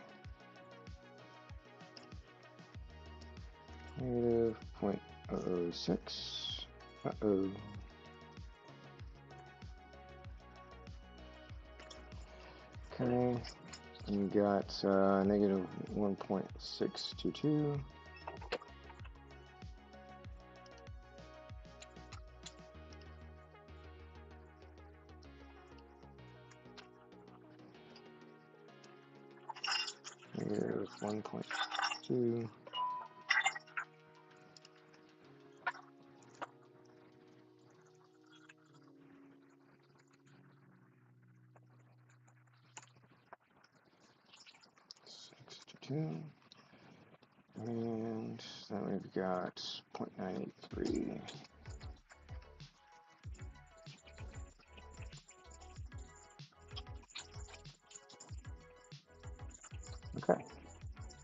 Negative 0.006. Uh-oh. Okay, we got negative 1.622. Negative 1.2. And then we've got 0.983. Okay,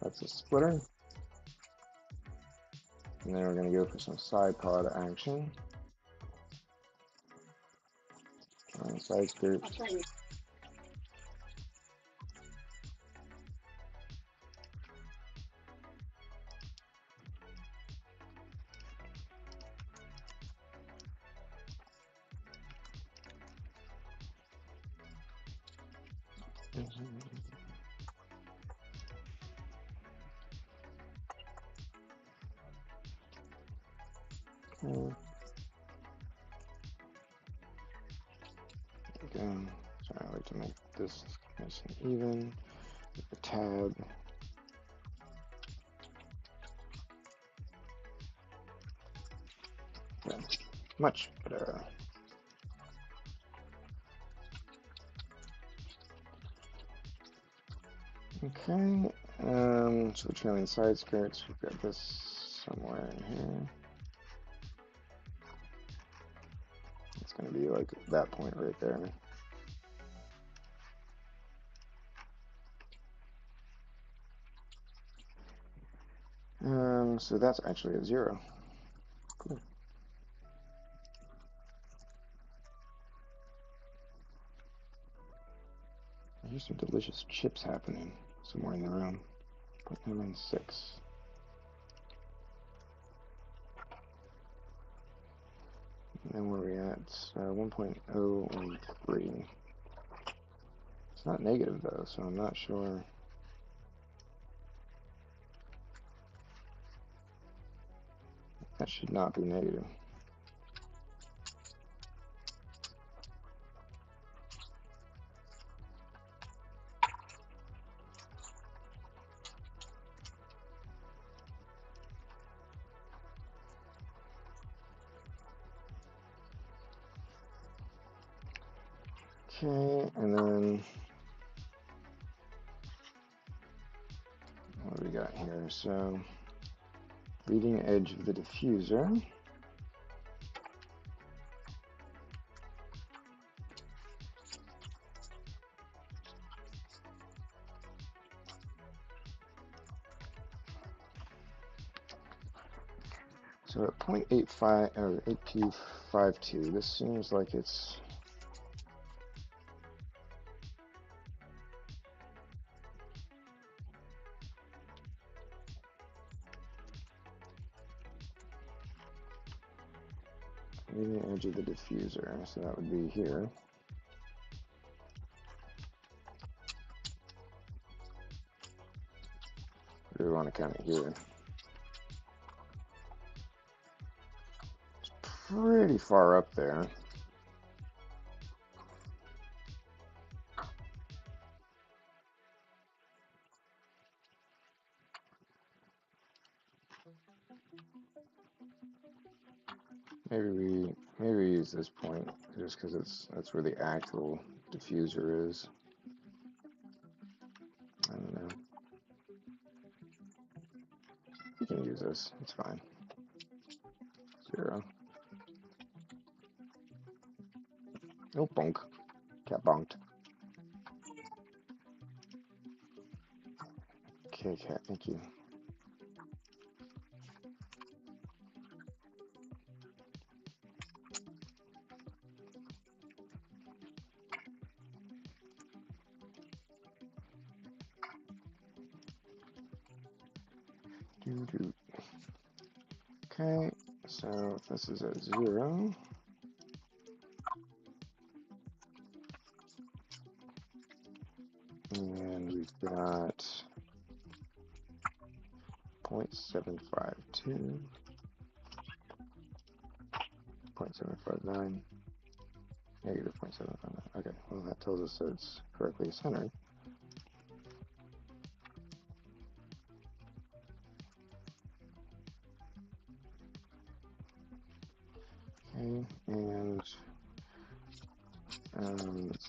that's a splitter. And then we're going to go for some side pod action. Side skirt. Okay. Again, sorry, I like to make this nice and even. The tab. Okay. Much better. Okay, so we're trailing side skirts. We've got this somewhere in here. It's going to be like that point right there. So that's actually a 0. Cool. Here's some delicious chips happening somewhere in the room. 0.996. And then where are we at? 1.013. It's not negative though, so I'm not sure. That should not be negative. Okay, and then what do we got here? So leading edge of the diffuser. So at 0.85 or 8P52, this seems like it's leading edge of the diffuser. So that would be here. We want to count it here. It's pretty far up there. Maybe we use this point just because that's where the actual diffuser is. I don't know. You can use this. It's fine. 0. Oh, bonk. Cat bonked. Okay, cat. Thank you. Doo-doo. Okay, so if this is at 0, and we've got 0.752, 0.759, negative 0.759. Okay, well that tells us that it's correctly centered. Okay, and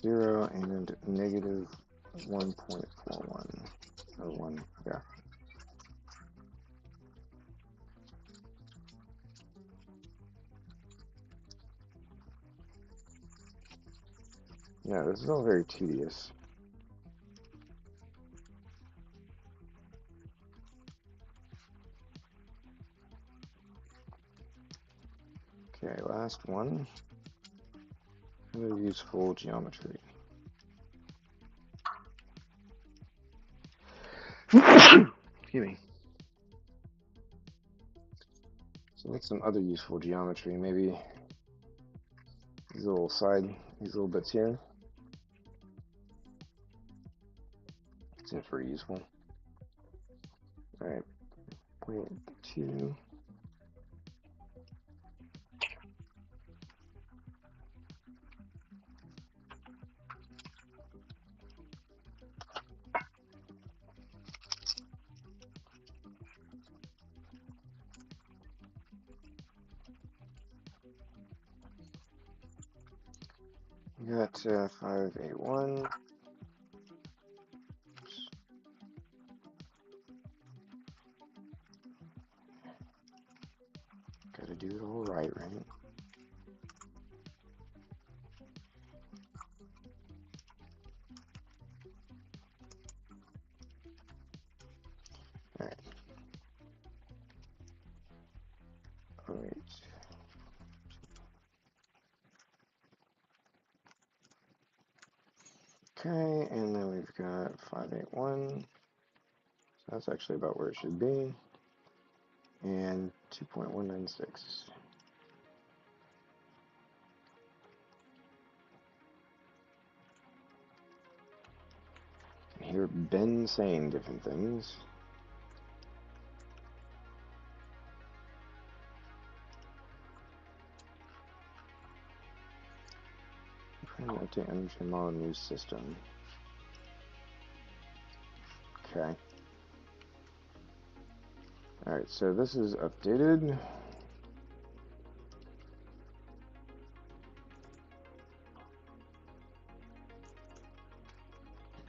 0 and negative 1.41, or 1, yeah. Yeah, this is all very tedious. Okay, last one. Another useful geometry. Excuse me. So what's some other useful geometry? Maybe these little bits here. Seems pretty useful. All right, 0.2. We got 581. Gotta do it all right, right? All right. All right. Okay, and then we've got 581. So that's actually about where it should be. And 2.196. I hear Ben saying different things. Trying to update energy model new system. Okay. Alright, so this is updated.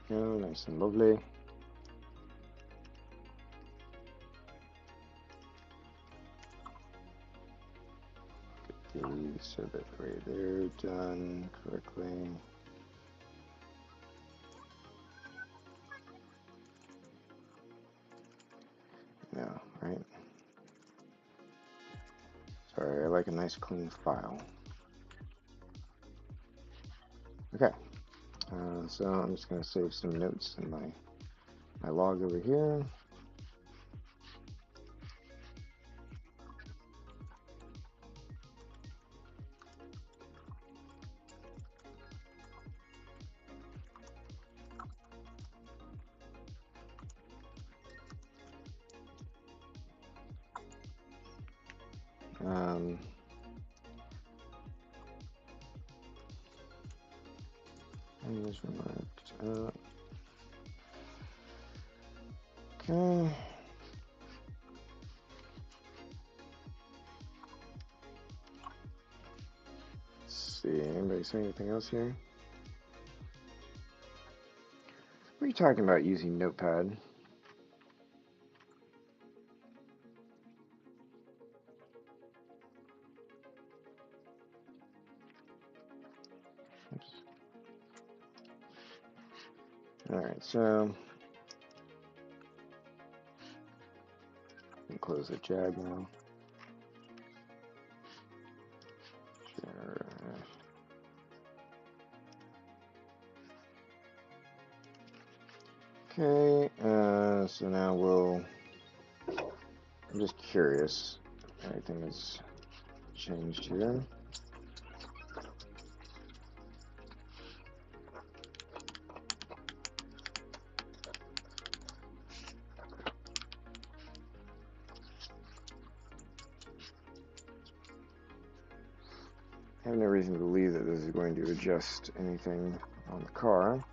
Go, nice and lovely. Get these so that way they're done correctly. No, right? Sorry, I like a nice clean file. Okay, so I'm just going to save some notes in my log over here. And this remarked. Okay. Let's see, anybody say anything else here? What are you talking about using Notepad? Alright, so close the jag now. Okay, so now I'm just curious if anything has changed here. I have no reason to believe that this is going to adjust anything on the car,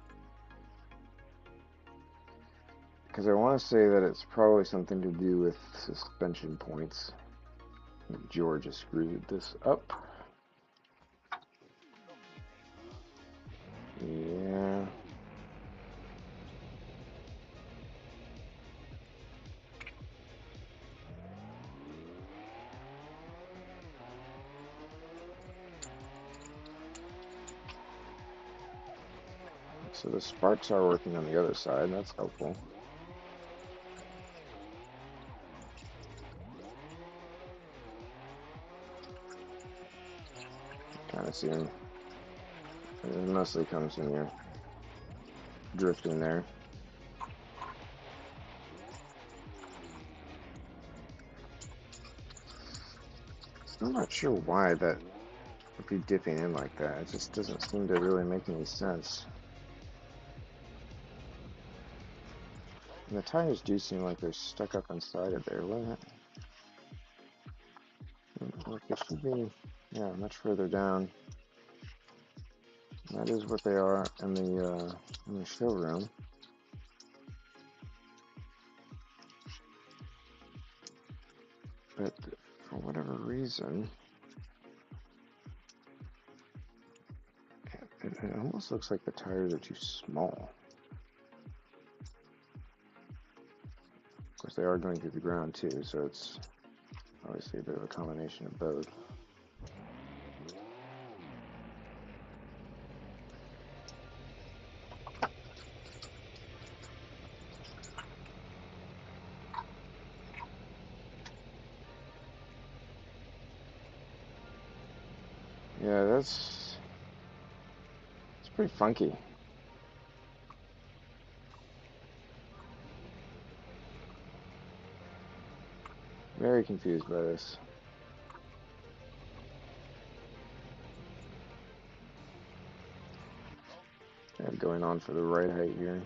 because I want to say that it's probably something to do with suspension points. Georgia screwed this up. Yeah. So the sparks are working on the other side, that's helpful. Kind of seeing it mostly comes when you're drifting there. I'm not sure why that would be dipping in like that. It just doesn't seem to really make any sense. And the tires do seem like they're stuck up inside of there. What? Like they should be, yeah, much further down. That is what they are in the showroom. But for whatever reason, it almost looks like the tires are too small. Of course, they are going through the ground too, so it's obviously a bit of a combination of both. Yeah, it's pretty funky. Very confused by this. And going on for the right height here.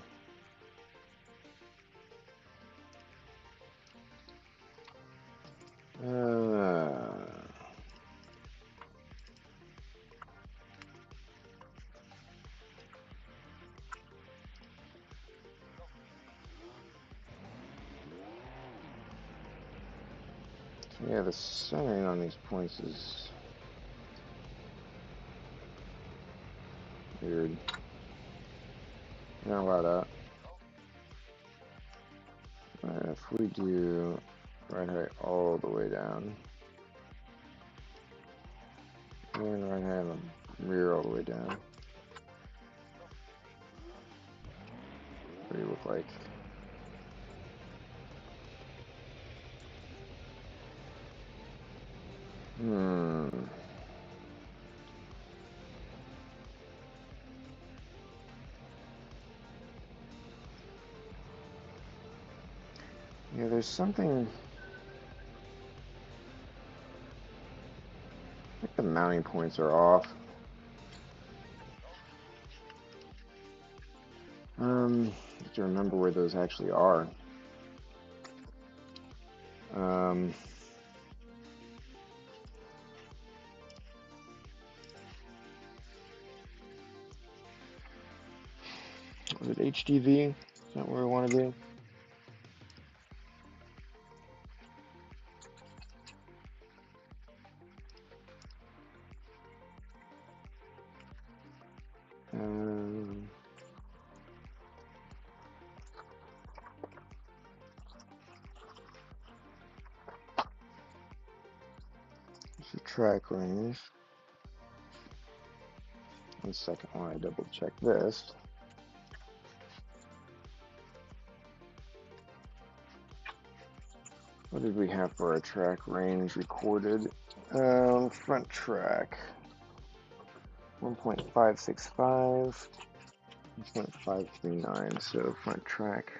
Yeah, the centering on these points is weird. Not allow that. If we do right height all the way down, and right hand on rear all the way down, what do you look like? Yeah, there's something. I think the mounting points are off. I have to remember where those actually are. Was it HDV? Is that where we want to be? It's a track range. 1 second while I double check this. What did we have for our track range recorded? Front track 1.565, 1.539. So front track.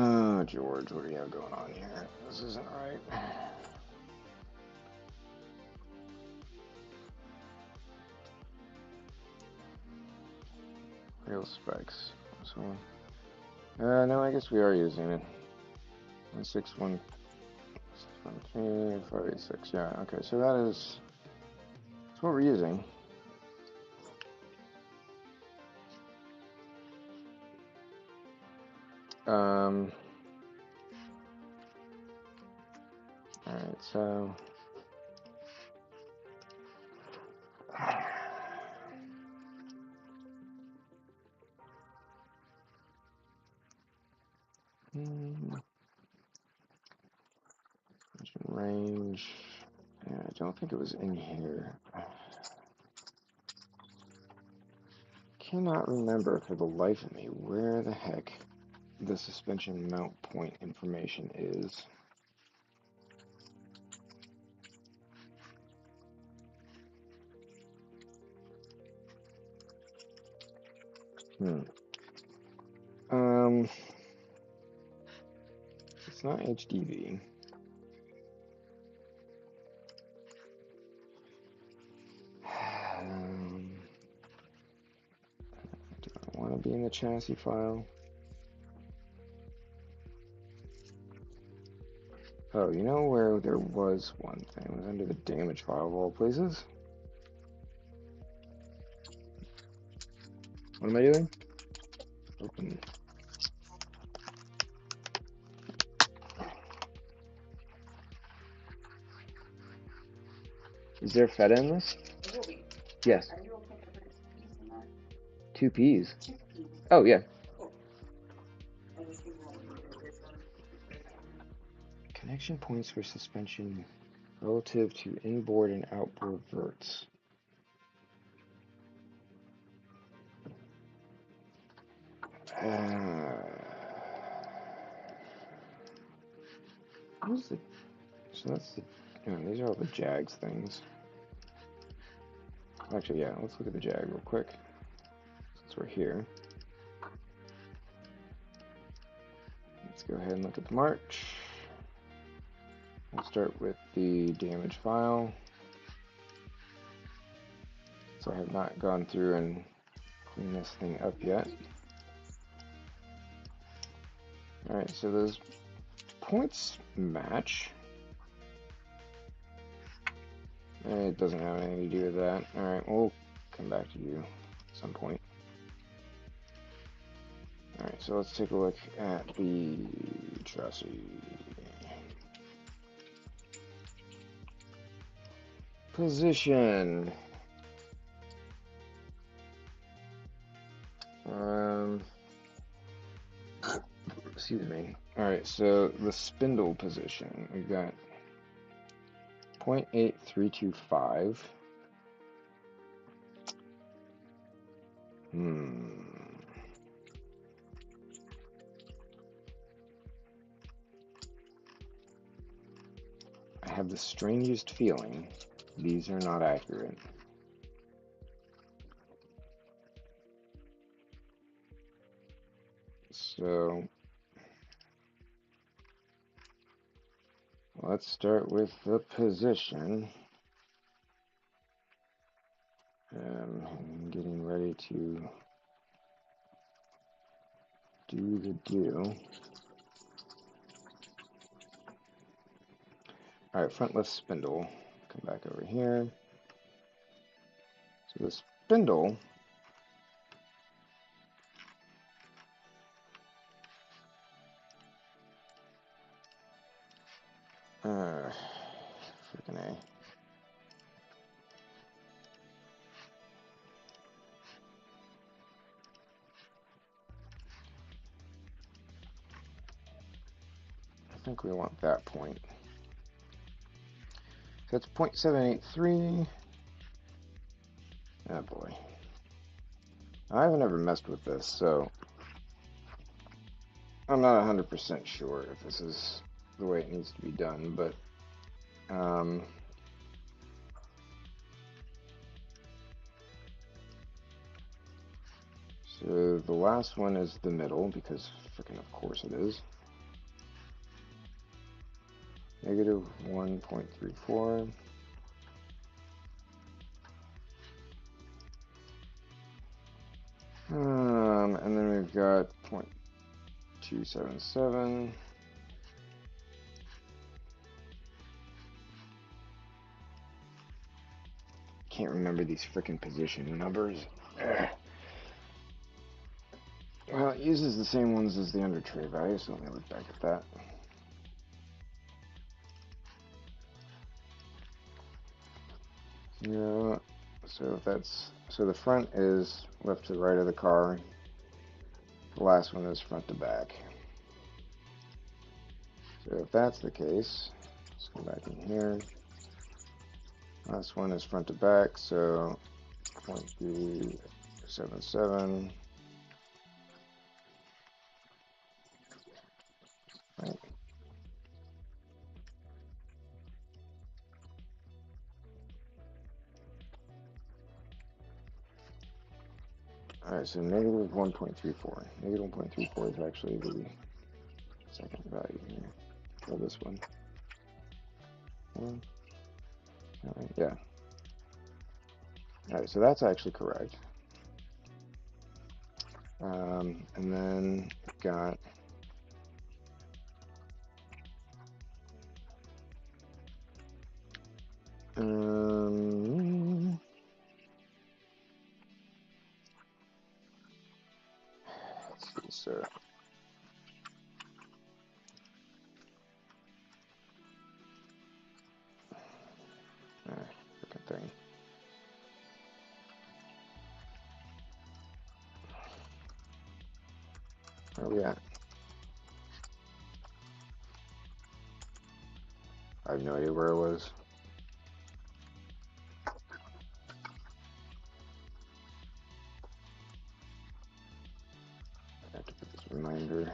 Oh, George, what do you have going on here? This isn't right. Real specs. So, no, I guess we are using it. 161, 613, 586. Yeah, okay, so that's what we're using. Alright, so range. Yeah, I don't think it was in here. Cannot remember for the life of me where the heck the suspension mount point information is. It's not HDV. Do I want to be in the chassis file? Oh, you know where there was one thing? It was under the damage file of all places. What am I doing? Open. Is there feta in this? Yes. 2 P's. Oh, yeah. Connection points for suspension relative to inboard and outboard verts. What's the, so that's the, these are all the JAGS things. Actually, yeah, let's look at the JAG real quick. Since we're here. Let's go ahead and look at the March. We'll start with the damage file. So I have not gone through and cleaned this thing up yet. Alright, so those points match. It doesn't have anything to do with that. Alright, we'll come back to you at some point. Alright, so let's take a look at the chassis. Position. Excuse me. Alright, so the spindle position. We've got 0.8325. I have the strangest feeling these are not accurate. So let's start with the position. I'm getting ready to do the do. Alright, frontless spindle. Come back over here. So the spindle freaking A. I think we want that point. So it's 0.783. Oh boy. I haven't ever messed with this, so I'm not 100% sure if this is the way it needs to be done, but so the last one is the middle, because freaking of course it is. Negative 1.34. And then we've got 0.277. Can't remember these frickin' position numbers. Ugh. Well, it uses the same ones as the under tray value, so let me look back at that. Yeah, so the front is left to right of the car. The last one is front to back. So if that's the case, let's go back in here. Last one is front to back, so 0.377. Right. Alright, so negative 1.34. Negative 1.34 is actually the second value here. Or this one. Yeah. Alright, so that's actually correct. And then we've got let's see, so frickin' thing. Where are we at? I have no idea where it was. I have to put this reminder.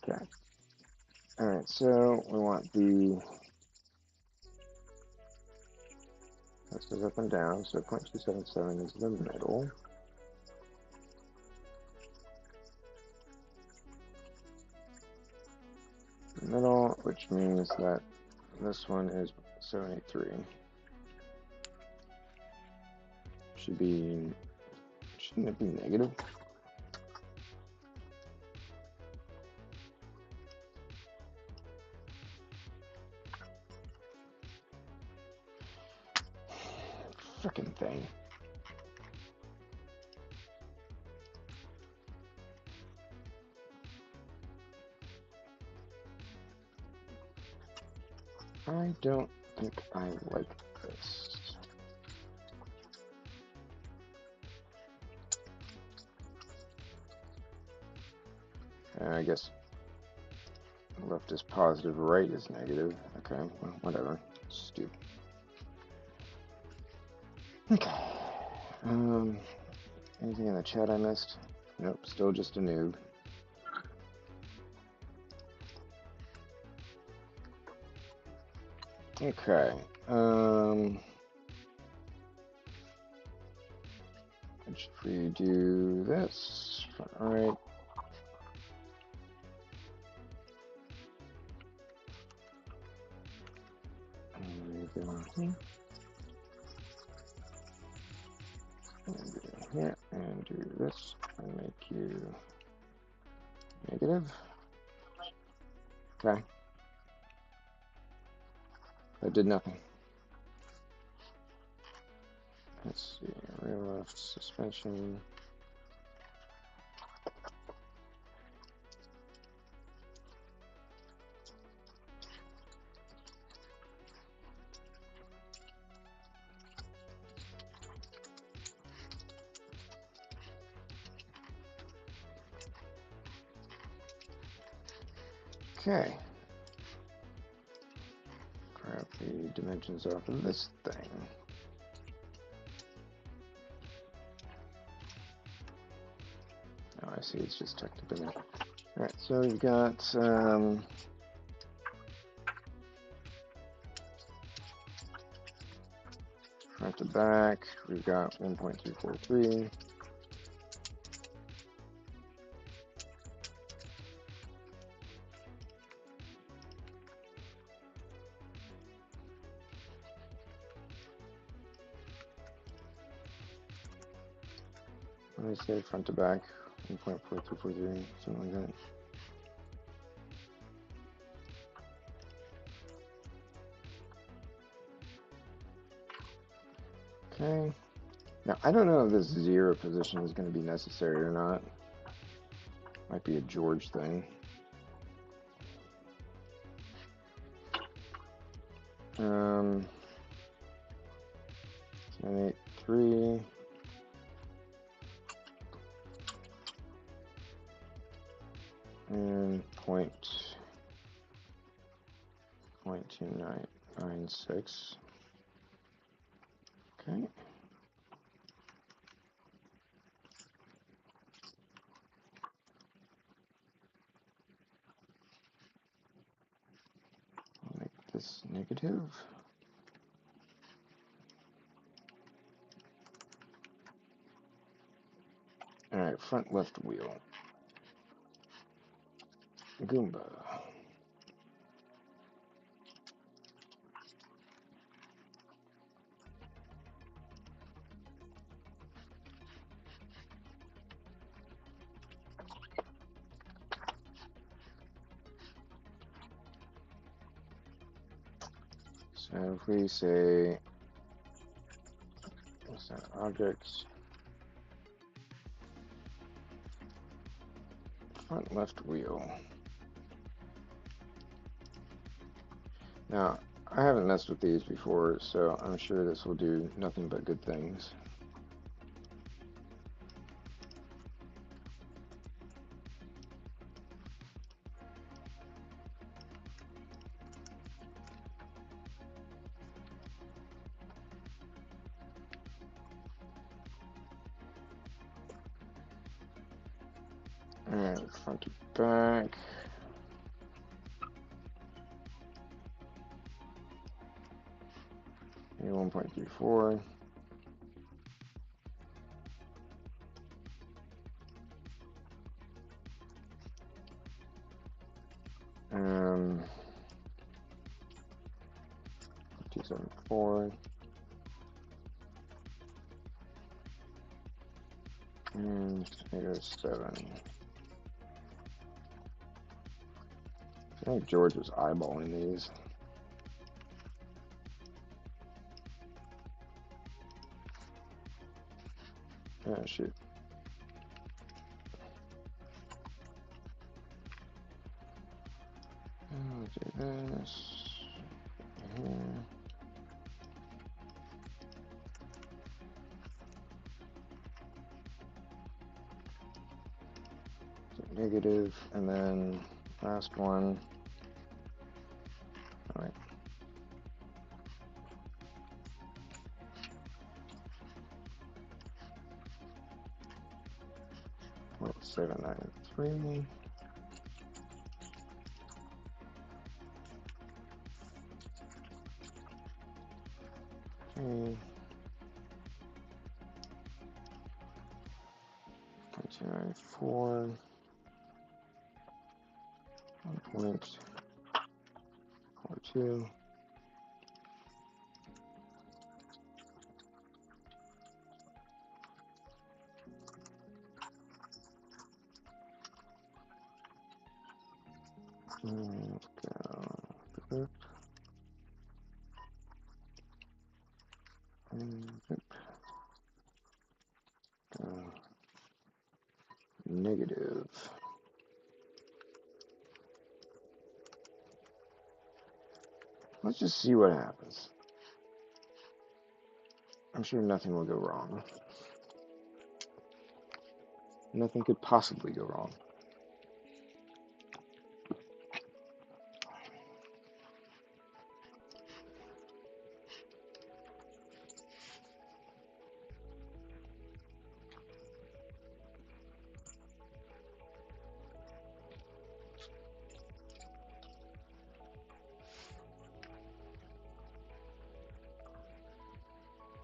Okay. Alright, so we want the this goes up and down, so 0.277 is the middle. middle, which means that this one is 783. Shouldn't it be negative? Frickin' thing. I don't think I like this. I guess left is positive, right is negative. Okay, well, whatever. Stupid. Okay. Anything in the chat I missed? Nope, still just a noob. Okay. If we do this, all right. And we go here, and go here, and do this, and make you negative. Okay. That did nothing. Let's see, rear left suspension. Okay. Grab the dimensions off of this thing. Oh, I see, it's just tucked up in there. Alright, so we've got front to back, we've got 1.343. Let me say front to back, 1.4243, something like that. Okay. Now, I don't know if this zero position is going to be necessary or not. Might be a George thing. 783. And 0.2996. Okay. I'll make this negative. All right, front left wheel. Goomba. So if we say objects, front left wheel. Now, I haven't messed with these before, so I'm sure this will do nothing but good things. Alright, front to back. Maybe 1.34. 274 and -7. I think George was eyeballing these. Oh, shoot. I'll do this here. So negative, and then last one. All right. Well, 793. Okay. 294. 1.42. Let's go. Negative. Let's just see what happens. I'm sure nothing will go wrong. Nothing could possibly go wrong.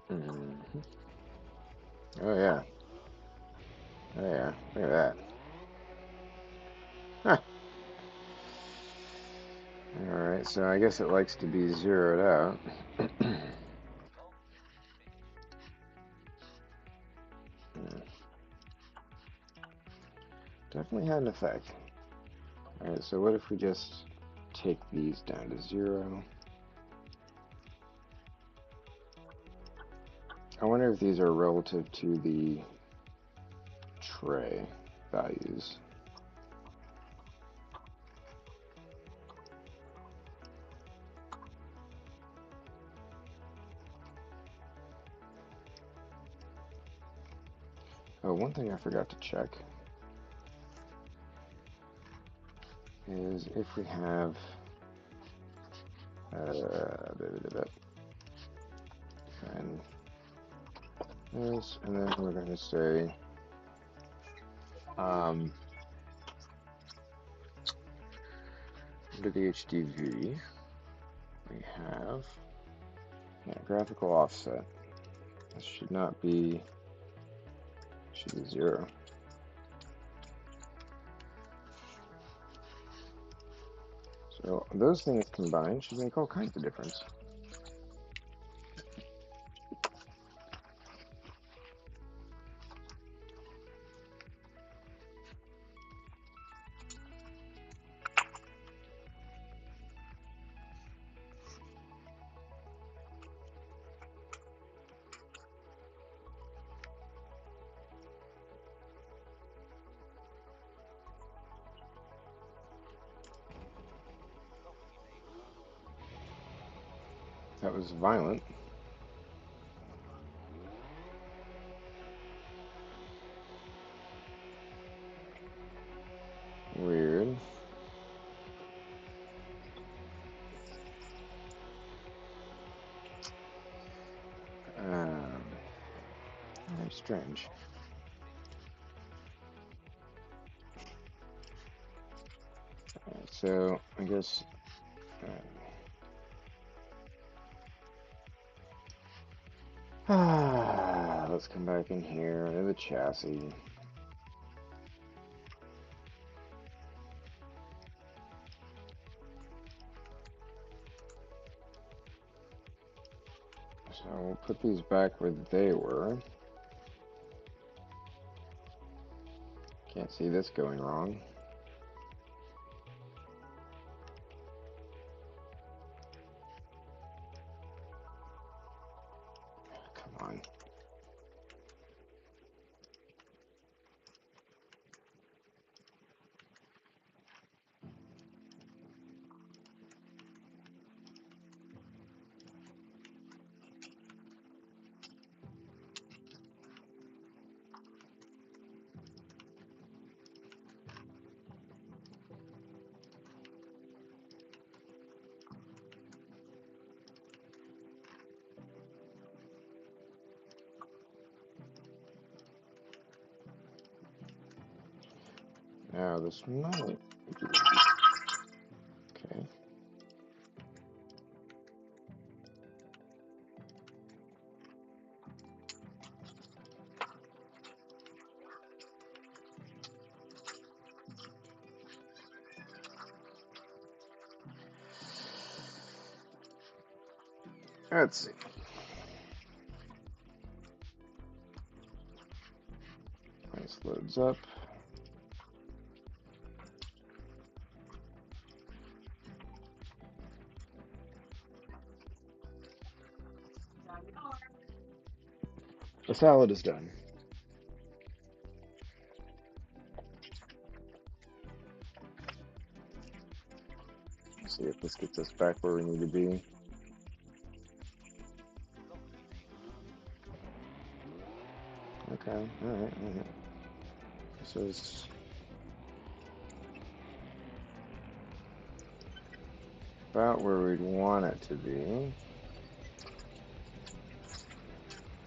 Mm-hmm. Oh yeah. Oh yeah. Look at that. Huh. Alright, so I guess it likes to be zeroed out. Definitely had an effect. Alright, so what if we just take these down to 0? I wonder if these are relative to the tray values. Oh, one thing I forgot to check is if we have and this, and then we're going to say under the HDV we have graphical offset. This should not be, should be 0. So those things combined should make all kinds of difference. That was violent. Weird. Very strange. So I guess let's come back in here into the chassis. So we'll put these back where they were. Can't see this going wrong. Come on. Now this might. Okay. Let's see. This loads up. The salad is done. Let's see if this gets us back where we need to be. Okay, alright. This is about where we'd want it to be.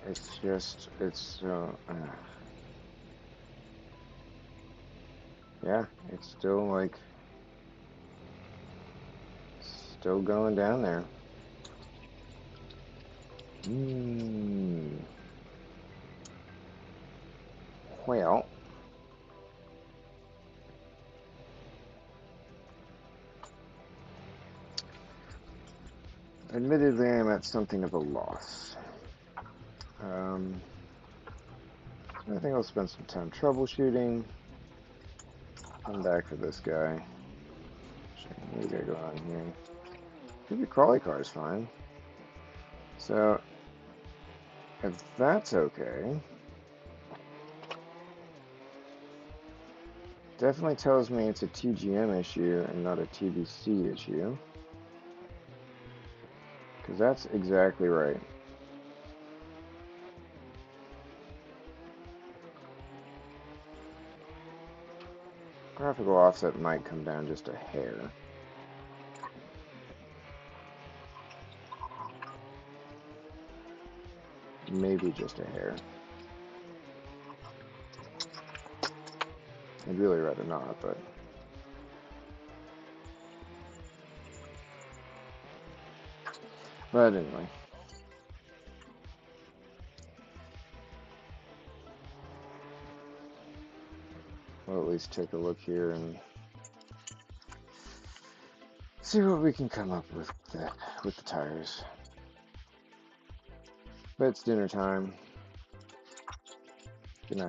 It's just, yeah, it's still like, still going down there. Well, admittedly, I'm at something of a loss. I think I'll spend some time troubleshooting. Come back for this guy. What do we got going on here? Maybe crawly car is fine. So, if that's okay, definitely tells me it's a TGM issue and not a TBC issue. Because that's exactly right. Graphical offset might come down just a hair. Maybe just a hair. I'd really rather not, but... But anyway. We'll at least take a look here and see what we can come up with the tires. But it's dinner time. Good night.